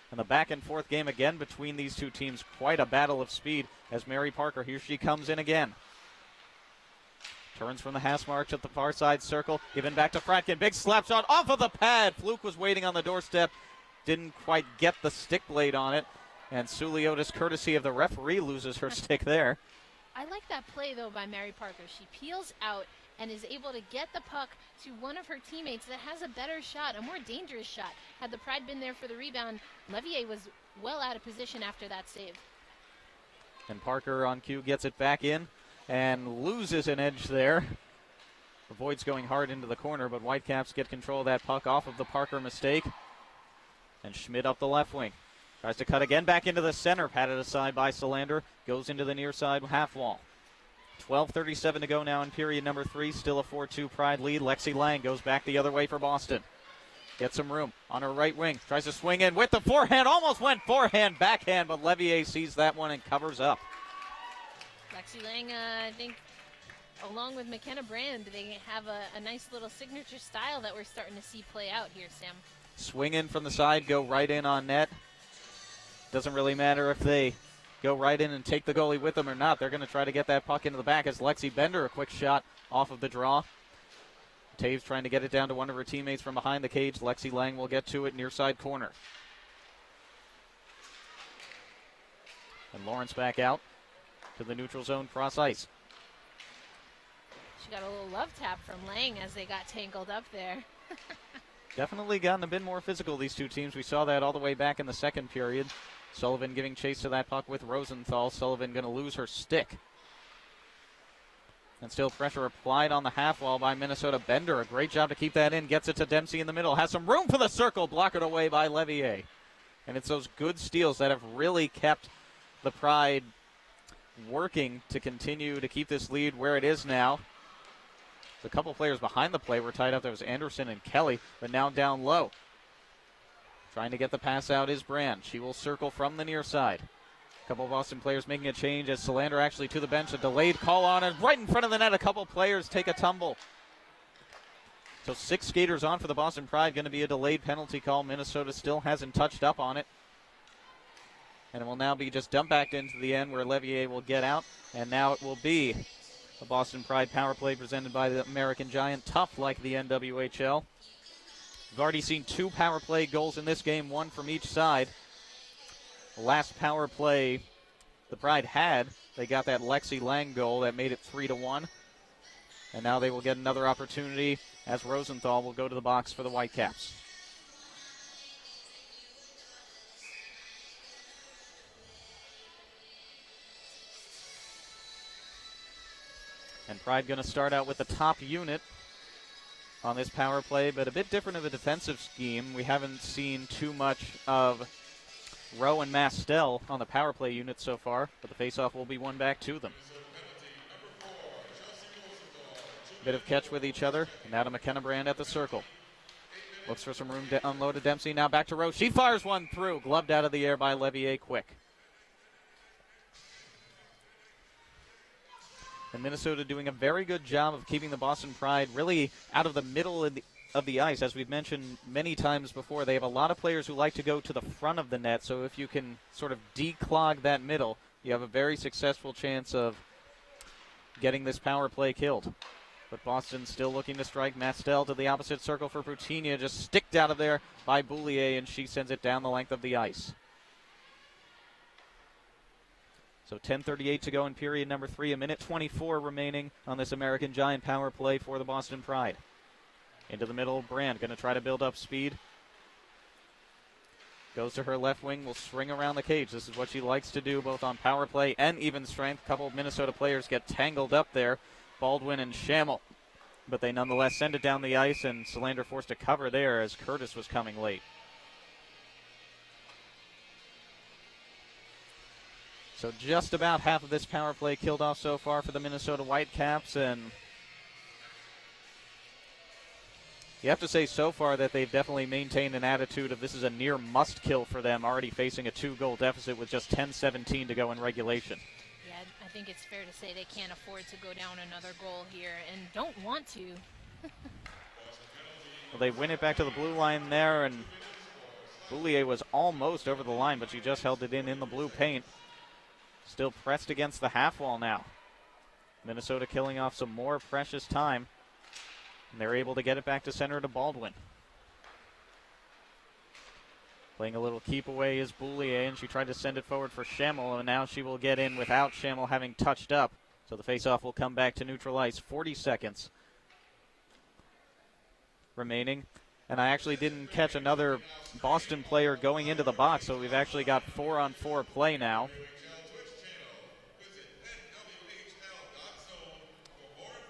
And the back and forth game again between these two teams. Quite a battle of speed as Mary Parker, here she comes in again. Turns from the hash marks at the far side circle. Given back to Fratkin. Big slap shot off of the pad. Fluke was waiting on the doorstep. Didn't quite get the stick blade on it. And Suliotis, courtesy of the referee, loses her stick there. I like that play, though, by Mary Parker. She peels out and is able to get the puck to one of her teammates that has a better shot, a more dangerous shot. Had the Pride been there for the rebound, Levier was well out of position after that save. And Parker on cue gets it back in and loses an edge there. Avoids going hard into the corner, but Whitecaps get control of that puck off of the Parker mistake. And Schmid up the left wing. Tries to cut again back into the center. Patted aside by Solander. Goes into the near side half wall. 12:37 to go now in period number 3. Still a 4-2 Pride lead. Lexi Lang goes back the other way for Boston. Gets some room on her right wing. Tries to swing in with the forehand. Almost went forehand, backhand, but Levier sees that one and covers up. Lexi Lang, I think, along with McKenna Brand, they have a nice little signature style that we're starting to see play out here, Sam. Swing in from the side, go right in on net. Doesn't really matter if they go right in and take the goalie with them or not. They're going to try to get that puck into the back as Lexi Bender, a quick shot off of the draw. Taves trying to get it down to one of her teammates from behind the cage. Lexi Lang will get to it near side corner. And Lawrence back out to the neutral zone cross ice. She got a little love tap from Lang as they got tangled up there. Definitely gotten a bit more physical, these two teams. We saw that all the way back in the second period. Sullivan giving chase to that puck with Rosenthal. Sullivan going to lose her stick. And still pressure applied on the half wall by Minnesota. Bender, a great job to keep that in. Gets it to Dempsey in the middle. Has some room for the circle. Blocked away by Levier. And it's those good steals that have really kept the Pride working to continue to keep this lead where it is now. A couple players behind the play were tied up. There was Anderson and Kelly, but now down low. Trying to get the pass out is Brand. She will circle from the near side. A couple of Boston players making a change as Solander actually to the bench. A delayed call on it right in front of the net. A couple players take a tumble. So 6 skaters on for the Boston Pride. Going to be a delayed penalty call. Minnesota still hasn't touched up on it. And it will now be just dumped back into the end where Levier will get out. And now it will be a Boston Pride power play presented by the American Giant. Tough like the NWHL. We've already seen 2 power play goals in this game, 1 from each side. The last power play the Pride had, they got that Lexi Lang goal that made it 3-1. And now they will get another opportunity as Rosenthal will go to the box for the Whitecaps. And Pride going to start out with the top unit on this power play, but a bit different of a defensive scheme. We haven't seen too much of Rowe and Mastel on the power play unit so far, but the faceoff will be won back to them. Bit of catch with each other, and now to McKenna Brand at the circle. Looks for some room to unload to Dempsey, now back to Rowe. She fires one through, gloved out of the air by Levier quick. And Minnesota doing a very good job of keeping the Boston Pride really out of the middle of the ice. As we've mentioned many times before, they have a lot of players who like to go to the front of the net. So if you can sort of declog that middle, you have a very successful chance of getting this power play killed. But Boston still looking to strike. Mastel to the opposite circle for Brutinia, just sticked out of there by Boulier, and she sends it down the length of the ice. So 10:38 to go in period number 3. 1:24 remaining on this American Giant power play for the Boston Pride. Into the middle, Brand going to try to build up speed. Goes to her left wing, will swing around the cage. This is what she likes to do both on power play and even strength. A couple of Minnesota players get tangled up there, Baldwin and Schammel. But they nonetheless send it down the ice, and Solander forced to cover there as Curtis was coming late. So just about half of this power play killed off so far for the Minnesota Whitecaps, and you have to say so far that they've definitely maintained an attitude of this is a near must-kill for them, already facing a 2-goal deficit with just 10:17 to go in regulation. Yeah, I think it's fair to say they can't afford to go down another goal here and don't want to. Well, they win it back to the blue line there, and Boulier was almost over the line, but she just held it in the blue paint. Still pressed against the half wall now. Minnesota killing off some more precious time. And they're able to get it back to center to Baldwin. Playing a little keep away is Boulier, and she tried to send it forward for Schammel, and now she will get in without Schammel having touched up. So the faceoff will come back to neutral ice. 40 seconds remaining. And I actually didn't catch another Boston player going into the box, so we've actually got 4-on-4 play now.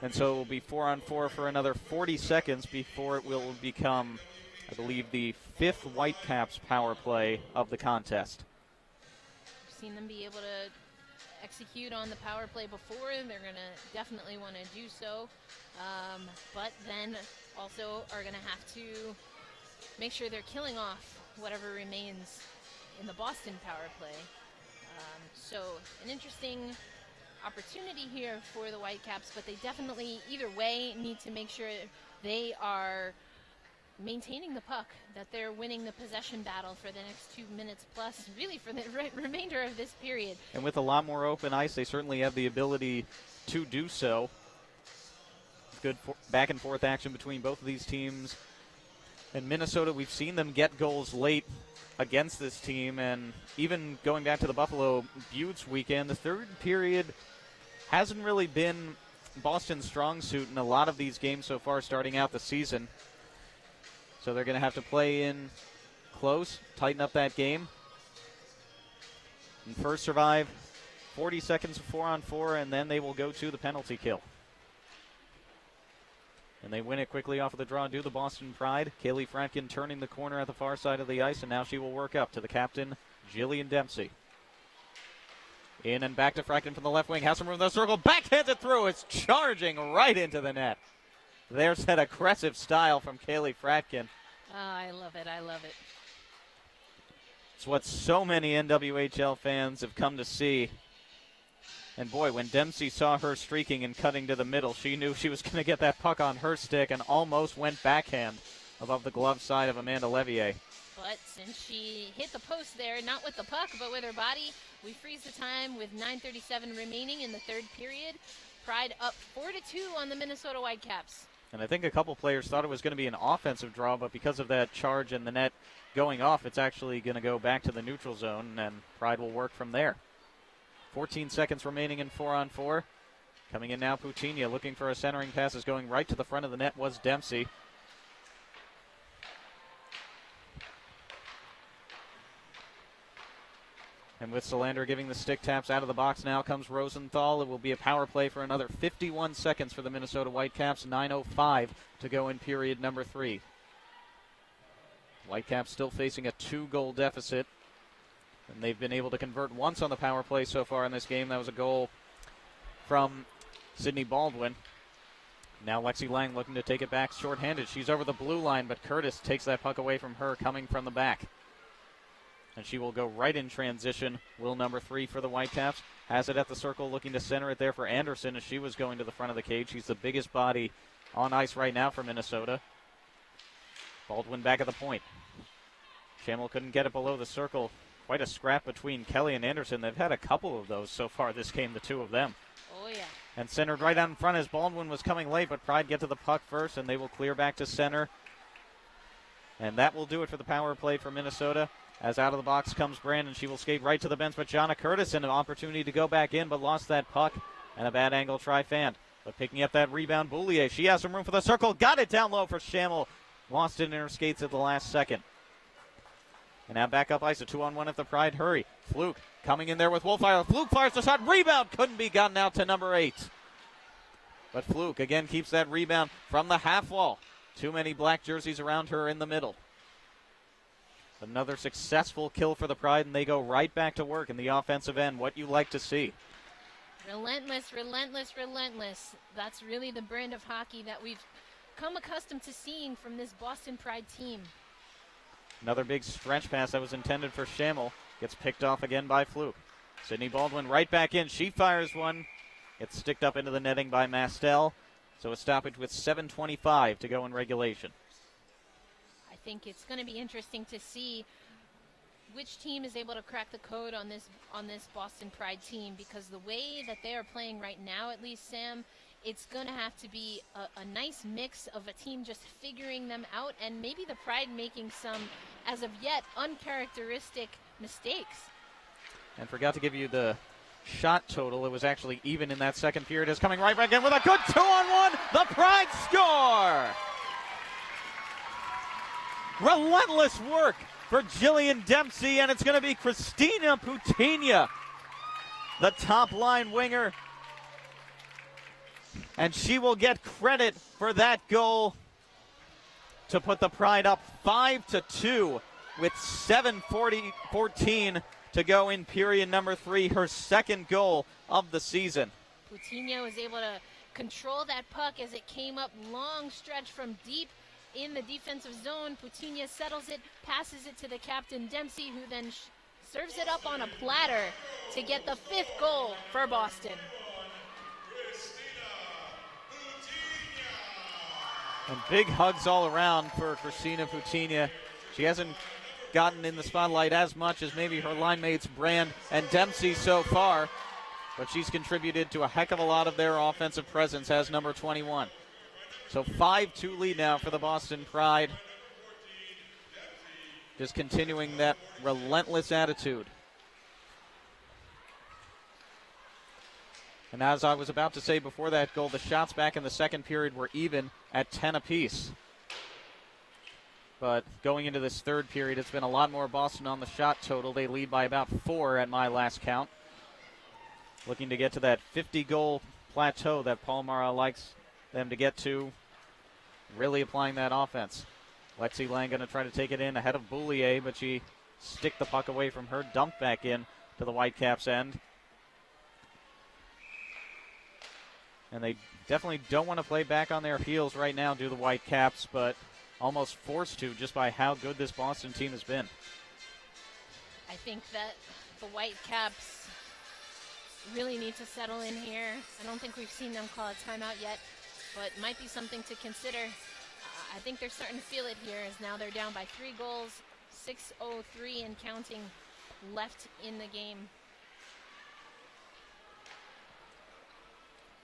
And so it will be 4-on-4 for another 40 seconds before it will become, I believe, the 5th Whitecaps power play of the contest. I've seen them be able to execute on the power play before, and they're going to definitely want to do so. But then also are going to have to make sure they're killing off whatever remains in the Boston power play. So an interesting opportunity here for the Whitecaps, but they definitely, either way, need to make sure they are maintaining the puck, that they're winning the possession battle for the next 2 minutes plus, really for the remainder of this period. And with a lot more open ice, they certainly have the ability to do so. Good back and forth action between both of these teams. In Minnesota, we've seen them get goals late against this team, and even going back to the Buffalo Buttes weekend, the third period hasn't really been Boston's strong suit in a lot of these games so far starting out the season. So they're going to have to play in close, tighten up that game, and first survive 40 seconds of 4-on-4, and then they will go to the penalty kill. And they win it quickly off of the draw, do the Boston Pride. Kaylee Fratkin turning the corner at the far side of the ice, and now she will work up to the captain, Jillian Dempsey. In and back to Fratkin from the left wing, has some room in the circle, backhands it through, it's charging right into the net. There's that aggressive style from Kaylee Fratkin. Oh, I love it, I love it. It's what so many NWHL fans have come to see. And boy, when Dempsey saw her streaking and cutting to the middle, she knew she was going to get that puck on her stick and almost went backhand above the glove side of Amanda Levier. But since she hit the post there, not with the puck, but with her body, we freeze the time with 9:37 remaining in the third period. Pride up 4-2 on the Minnesota Whitecaps. And I think a couple players thought it was going to be an offensive draw, but because of that charge in the net going off, it's actually going to go back to the neutral zone, and Pride will work from there. 14 seconds remaining in 4-on-4. Coming in now, Putinha looking for a centering pass, is going right to the front of the net was Dempsey. And with Solander giving the stick taps out of the box, now comes Rosenthal. It will be a power play for another 51 seconds for the Minnesota Whitecaps. 9:05 to go in period number 3. Whitecaps still facing a 2-goal deficit. And they've been able to convert once on the power play so far in this game. That was a goal from Sydney Baldwin. Now Lexi Lang looking to take it back shorthanded. She's over the blue line, but Curtis takes that puck away from her coming from the back. And she will go right in transition. Will number 3 for the Whitecaps. Has it at the circle, looking to center it there for Anderson as she was going to the front of the cage. She's the biggest body on ice right now for Minnesota. Baldwin back at the point. Shamel couldn't get it below the circle. Quite a scrap between Kelly and Anderson. They've had a couple of those so far this game, the two of them. Oh, yeah. And centered right out in front as Baldwin was coming late, but Pride get to the puck first, and they will clear back to center. And that will do it for the power play for Minnesota. As out of the box comes Brandon. She will skate right to the bench, but Jonna Curtis in an opportunity to go back in, but lost that puck. And a bad angle try fanned. But picking up that rebound, Boulier. She has some room for the circle. Got it down low for Shamel. Lost it in her skates at the last second. And now back up ice, a 2-on-1 if the Pride hurry. Fluke coming in there with Wolfire. Fluke fires the shot. Rebound couldn't be gotten out to number 8. But Fluke again keeps that rebound from the half wall. Too many black jerseys around her in the middle. Another successful kill for the Pride, and they go right back to work in the offensive end. What you like to see. Relentless, relentless, relentless. That's really the brand of hockey that we've come accustomed to seeing from this Boston Pride team. Another big stretch pass that was intended for Shamel. Gets picked off again by Fluke. Sydney Baldwin right back in. She fires one. Gets sticked up into the netting by Mastel. So a stoppage with 7:25 to go in regulation. I think it's going to be interesting to see which team is able to crack the code on this Boston Pride team, because the way that they are playing right now, at least, Sam, it's going to have to be a nice mix of a team just figuring them out, and maybe the Pride making some, as of yet, uncharacteristic mistakes. And forgot to give you the shot total. It was actually even in that second period. Is coming right back in with a good 2-on-1. The Pride score! Relentless work for Jillian Dempsey, and it's going to be Christina Putinha, the top line winger. And she will get credit for that goal to put the Pride up 5-2 with 7:14 to go in period number 3, her second goal of the season. Putinha was able to control that puck as it came up long stretch from deep in the defensive zone. Putinha settles it, passes it to the captain Dempsey, who then serves it up on a platter to get the 5th goal for Boston. And big hugs all around for Christina Putinha. She hasn't gotten in the spotlight as much as maybe her line mates Brand and Dempsey so far, but she's contributed to a heck of a lot of their offensive presence as number 21. So 5-2 lead now for the Boston Pride. just continuing that relentless attitude. And as I was about to say before that goal, the shots back in the second period were even at 10 apiece. But going into this third period, it's been a lot more Boston on the shot total. They lead by about 4 at my last count. Looking to get to that 50-goal plateau that Paul Mara likes them to get to. Really applying that offense. Lexi Lang going to try to take it in ahead of Boulier, but she stick the puck away from her, dumped back in to the Whitecaps end. And they definitely don't want to play back on their heels right now, do the Whitecaps, but almost forced to just by how good this Boston team has been. I think that the Whitecaps really need to settle in here. I don't think we've seen them call a timeout yet, but might be something to consider. I think they're starting to feel it here as now they're down by 3 goals, 6:03 and counting left in the game.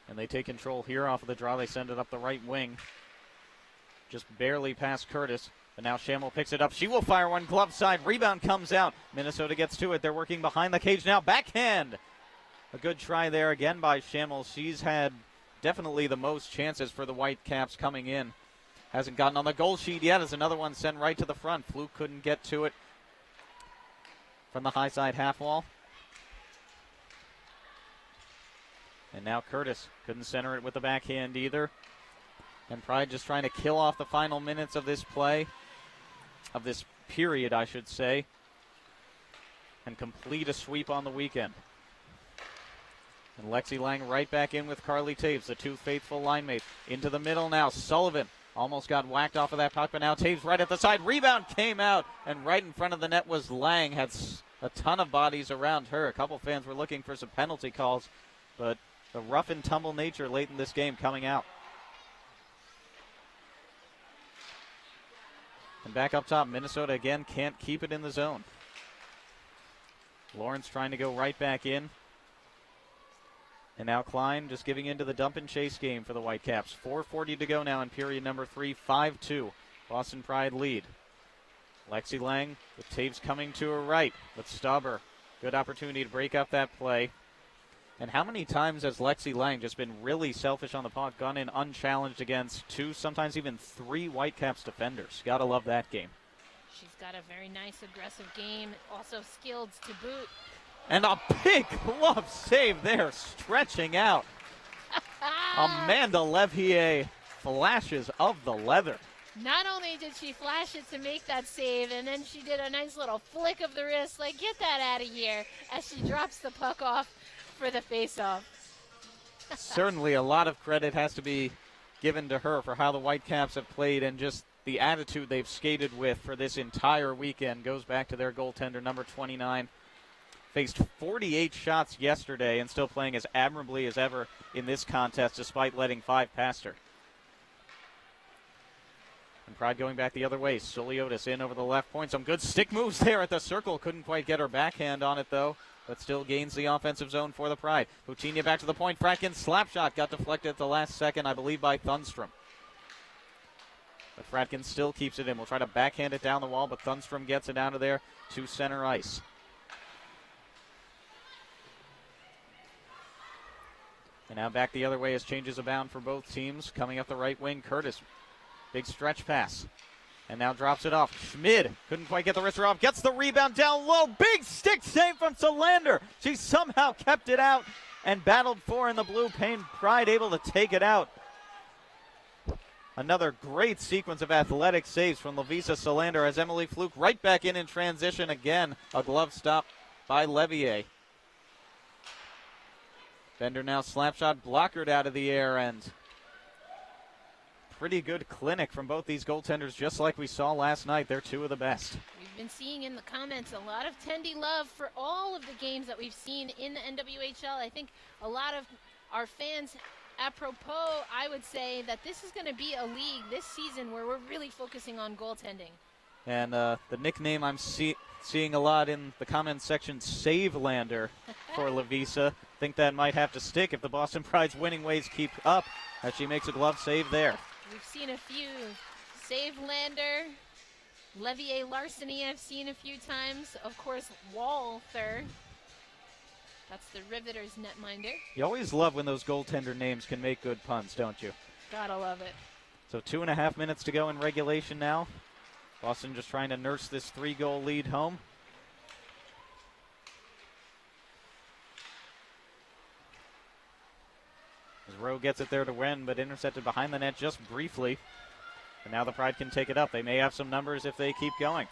And they take control here off of the draw. They send it up the right wing. Just barely past Curtis. But now Shamel picks it up. She will fire one glove side. Rebound comes out. Minnesota gets to it. They're working behind the cage now. Backhand. A good try there again by Shamel. She's had definitely the most chances for the Whitecaps coming in. Hasn't gotten on the goal sheet yet. As another one sent right to the front. Fluke couldn't get to it from the high side half wall. And now Curtis couldn't center it with the backhand either. And Pride just trying to kill off the final minutes of this play, of this period, I should say, and complete a sweep on the weekend. And Lexi Lang right back in with Carly Taves, the two faithful line mates. Into the middle now, Sullivan almost got whacked off of that puck, but now Taves right at the side. Rebound came out, and right in front of the net was Lang. Had a ton of bodies around her. A couple fans were looking for some penalty calls, but the rough and tumble nature late in this game coming out. And back up top, Minnesota again can't keep it in the zone. Lawrence trying to go right back in. And now Klein just giving into the dump and chase game for the Whitecaps. 4:40 to go now in period number 3, 5-2. Boston Pride lead. Lexi Lang with Taves coming to her right with Stauber. Good opportunity to break up that play. And how many times has Lexi Lang just been really selfish on the puck, gone in unchallenged against 2, sometimes even 3 Whitecaps defenders? Gotta love that game. She's got a very nice aggressive game, also skilled to boot. And a big glove save there, stretching out. Amanda Levier flashes of the leather. Not only did she flash it to make that save, and then she did a nice little flick of the wrist, like, get that out of here, as she drops the puck off for the face-off. Certainly a lot of credit has to be given to her for how the Whitecaps have played and just the attitude they've skated with for this entire weekend. Goes back to their goaltender, number 29. Faced 48 shots yesterday and still playing as admirably as ever in this contest despite letting 5 past her. And Pride going back the other way. Suliotis in over the left point. Some good stick moves there at the circle. Couldn't quite get her backhand on it, though, but still gains the offensive zone for the Pride. Puccini back to the point. Fratkin slap shot got deflected at the last second, I believe, by Thunstrom. But Fratkin still keeps it in. We'll try to backhand it down the wall, but Thunstrom gets it out of there to center ice. And now back the other way as changes abound for both teams. Coming up the right wing, Curtis. Big stretch pass. And now drops it off. Schmid couldn't quite get the wrister off. Gets the rebound down low. Big stick save from Solander. She somehow kept it out and battled for in the blue paint. Pride able to take it out. Another great sequence of athletic saves from Lovisa Solander as Emily Fluke right back in transition again. A glove stop by Levier. Bender now slap shot blockered out of the air, and pretty good clinic from both these goaltenders, just like we saw last night. They're 2 of the best. We've been seeing in the comments a lot of Tendy love for all of the games that we've seen in the NWHL. I think a lot of our fans, apropos, I would say that this is going to be a league this season where we're really focusing on goaltending. And the nickname I'm seeing a lot in the comments section, Savelander, for Lovisa. Think that might have to stick if the Boston Pride's winning ways keep up as she makes a glove save there. We've seen a few. Savelander, Levier Larceny I've seen a few times. Of course, Walther. That's the Riveters netminder. You always love when those goaltender names can make good puns, don't you? Gotta love it. So 2.5 minutes to go in regulation now. Boston just trying to nurse this 3-goal lead home. As Rowe gets it there to win, but intercepted behind the net just briefly. And now the Pride can take it up. They may have some numbers if they keep going.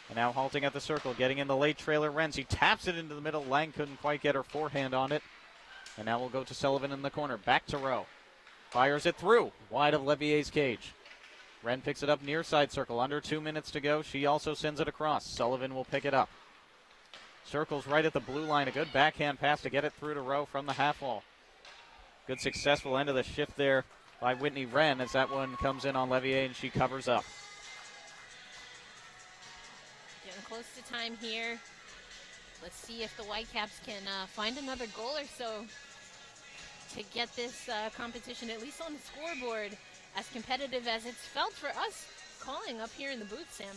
And now halting at the circle, getting in the late trailer. Renzi taps it into the middle. Lang couldn't quite get her forehand on it. And now we'll go to Sullivan in the corner. Back to Rowe. Fires it through. Wide of Levier's cage. Wren picks it up near side circle. Under 2 minutes to go. She also sends it across. Sullivan will pick it up. Circles right at the blue line. A good backhand pass to get it through to Rowe from the half wall. Good successful end of the shift there by Whitney Wren as that one comes in on Levier and she covers up. Getting close to time here. Let's see if the Whitecaps can find another goal or so to get this competition at least on the scoreboard as competitive as it's felt for us calling up here in the booth, Sam.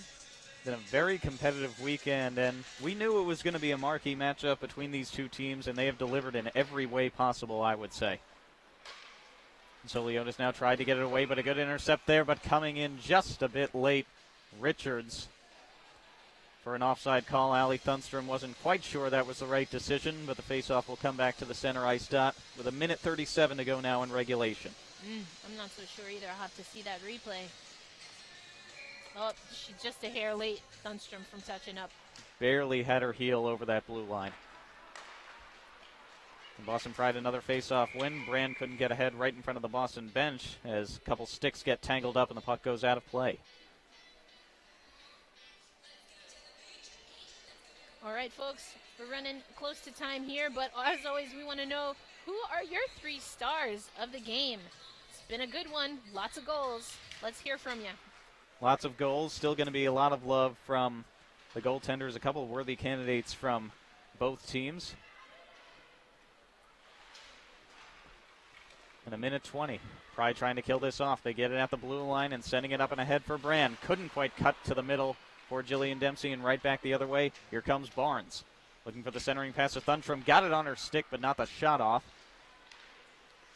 Been a very competitive weekend, and we knew it was going to be a marquee matchup between these two teams, and they have delivered in every way possible, I would say. So Leonis now tried to get it away, but a good intercept there, but coming in just a bit late. Richards for an offside call. Ali Thunstrom wasn't quite sure that was the right decision, but the faceoff will come back to the center ice dot with 1:37 to go now in regulation. I'm not so sure either. I'll have to see that replay. Oh, she's just a hair late, Thunstrom, from touching up. Barely had her heel over that blue line. And Boston Pride another face-off win. Brand couldn't get ahead right in front of the Boston bench as a couple sticks get tangled up and the puck goes out of play. All right, folks, we're running close to time here, but as always, we want to know who are your 3 stars of the game? It's been a good one, lots of goals. Let's hear from you. Lots of goals. Still going to be a lot of love from the goaltenders. A couple of worthy candidates from both teams. In 1:20. Pride trying to kill this off. They get it at the blue line and sending it up and ahead for Brand. Couldn't quite cut to the middle for Jillian Dempsey and right back the other way. Here comes Barnes. Looking for the centering pass to Thunstrom. Got it on her stick, but not the shot off.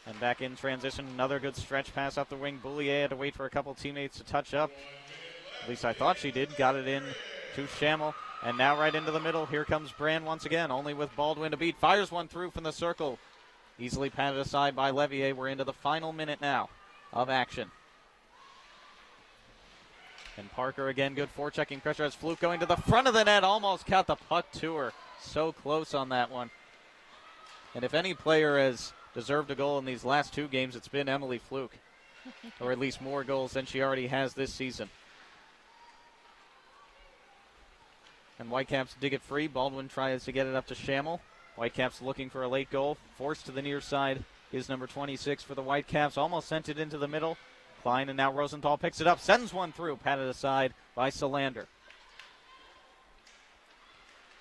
And back in transition, another good stretch pass up the wing. Boulier had to wait for a couple teammates to touch up. At least I thought she did. Got it in to Schammel. And now right into the middle. Here comes Brand once again, only with Baldwin to beat. Fires one through from the circle. Easily patted aside by Levier. We're into the final minute now of action. And Parker again, good forechecking pressure as Fluke going to the front of the net. Almost got the puck to her. So close on that one. And if any player has deserved a goal in these last 2 games, it's been Emily Fluke. Or at least more goals than she already has this season. And Whitecaps dig it free. Baldwin tries to get it up to Schammel. Whitecaps looking for a late goal. Forced to the near side is number 26 for the Whitecaps. Almost sent it into the middle. Klein, and now Rosenthal picks it up. Sends one through. Patted aside by Solander.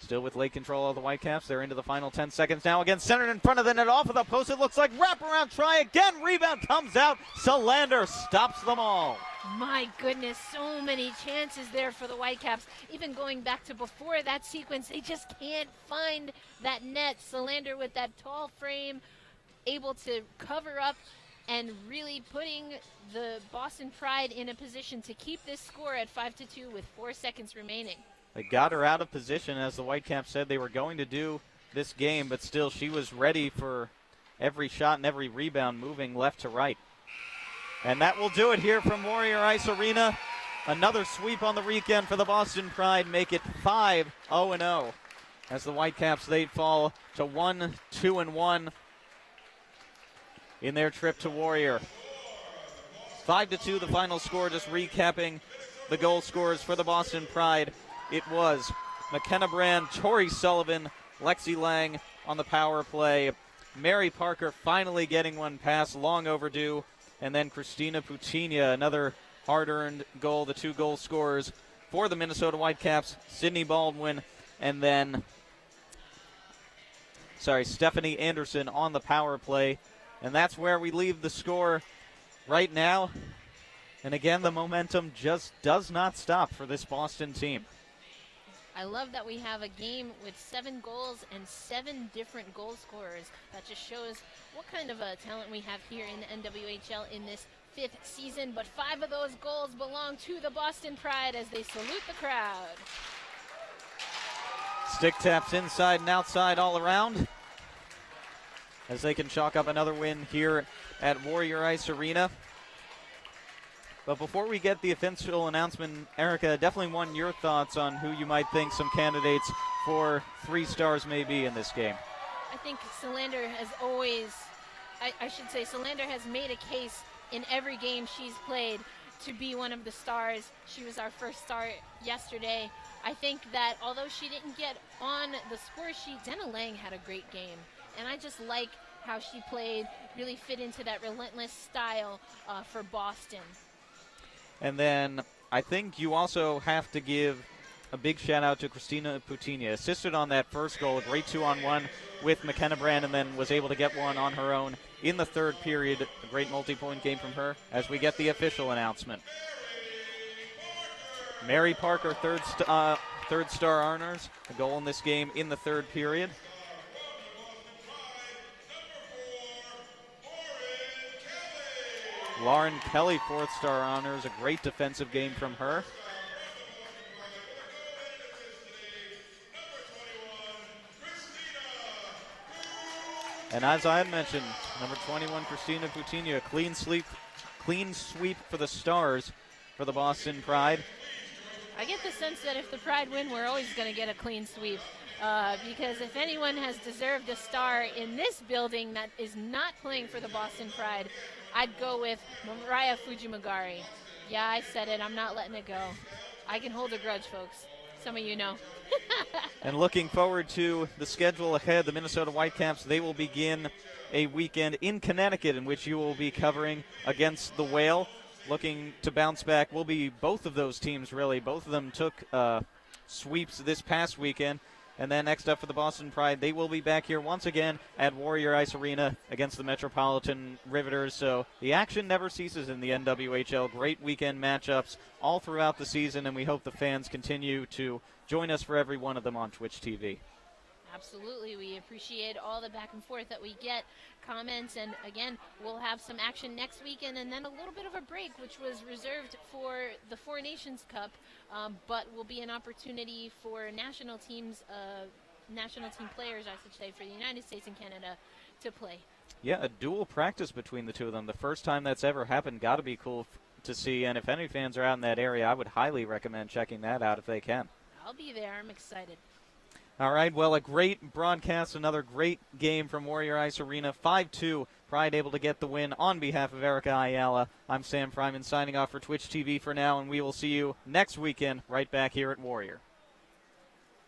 Still with late control of the Whitecaps. They're into the final 10 seconds now. Again, centered in front of the net. Off of the post. It looks like wraparound try again. Rebound comes out. Solander stops them all. My goodness, so many chances there for the Whitecaps. Even going back to before that sequence, they just can't find that net. Solander with that tall frame, able to cover up and really putting the Boston Pride in a position to keep this score at 5-2 with 4 seconds remaining. They got her out of position, as the Whitecaps said they were going to do this game, but still she was ready for every shot and every rebound moving left to right. And that will do it here from Warrior Ice Arena. Another sweep on the weekend for the Boston Pride, make it 5-0 as the Whitecaps, they fall to 1-2-1 in their trip to Warrior. 5-2 the final score, just recapping the goal scorers for the Boston Pride. It was McKenna Brand, Tori Sullivan, Lexi Lang on the power play. Mary Parker finally getting one past, long overdue. And then Christina Putinha, another hard-earned goal, the 2 goal scorers for the Minnesota Whitecaps. Sydney Baldwin and then, Stephanie Anderson on the power play. And that's where we leave the score right now. And again, the momentum just does not stop for this Boston team. I love that we have a game with 7 goals and 7 different goal scorers. That just shows what kind of a talent we have here in the NWHL in this 5th season. But 5 of those goals belong to the Boston Pride as they salute the crowd. Stick taps inside and outside all around as they can chalk up another win here at Warrior Ice Arena. But before we get the official announcement, Erica, definitely want your thoughts on who you might think some candidates for 3 stars may be in this game. I think Salander has always, I should say, Salander has made a case in every game she's played to be one of the stars. She was our first star yesterday. I think that although she didn't get on the score sheet, Dena Lang had a great game. And I just like how she played, really fit into that relentless style for Boston. And then I think you also have to give a big shout out to Christina Putinha. Assisted on that first goal, a great 2-on-1 with McKenna Brand, and then was able to get one on her own in the third period. A great multi-point game from her as we get the official announcement. Mary Parker, third star honors, a goal in this game in the third period. Lauren Kelly, 4th star honors, a great defensive game from her. And as I had mentioned, number 21, Christina Putinha, clean sweep for the Stars for the Boston Pride. I get the sense that if the Pride win, we're always going to get a clean sweep. Because if anyone has deserved a star in this building that is not playing for the Boston Pride, I'd go with Mariah Fujimagari. Yeah, I said it. I'm not letting it go. I can hold a grudge, folks. Some of you know. And looking forward to the schedule ahead, the Minnesota Whitecaps, they will begin a weekend in Connecticut in which you will be covering against the Whale. Looking to bounce back will be both of those teams, really. Both of them took sweeps this past weekend. And then next up for the Boston Pride, they will be back here once again at Warrior Ice Arena against the Metropolitan Riveters. So the action never ceases in the NWHL. Great weekend matchups all throughout the season, and we hope the fans continue to join us for every one of them on Twitch TV. Absolutely. We appreciate all the back and forth that we get, comments, and again, we'll have some action next weekend and then a little bit of a break, which was reserved for the Four Nations Cup, but will be an opportunity for national team players, I should say, for the United States and Canada to play. Yeah, a dual practice between the two of them. The first time that's ever happened. Got to be cool to see, and if any fans are out in that area, I would highly recommend checking that out if they can. I'll be there. I'm excited. All right, well, a great broadcast, another great game from Warrior Ice Arena. 5-2, Pride able to get the win on behalf of Erica Ayala. I'm Sam Fryman signing off for Twitch TV for now, and we will see you next weekend right back here at Warrior.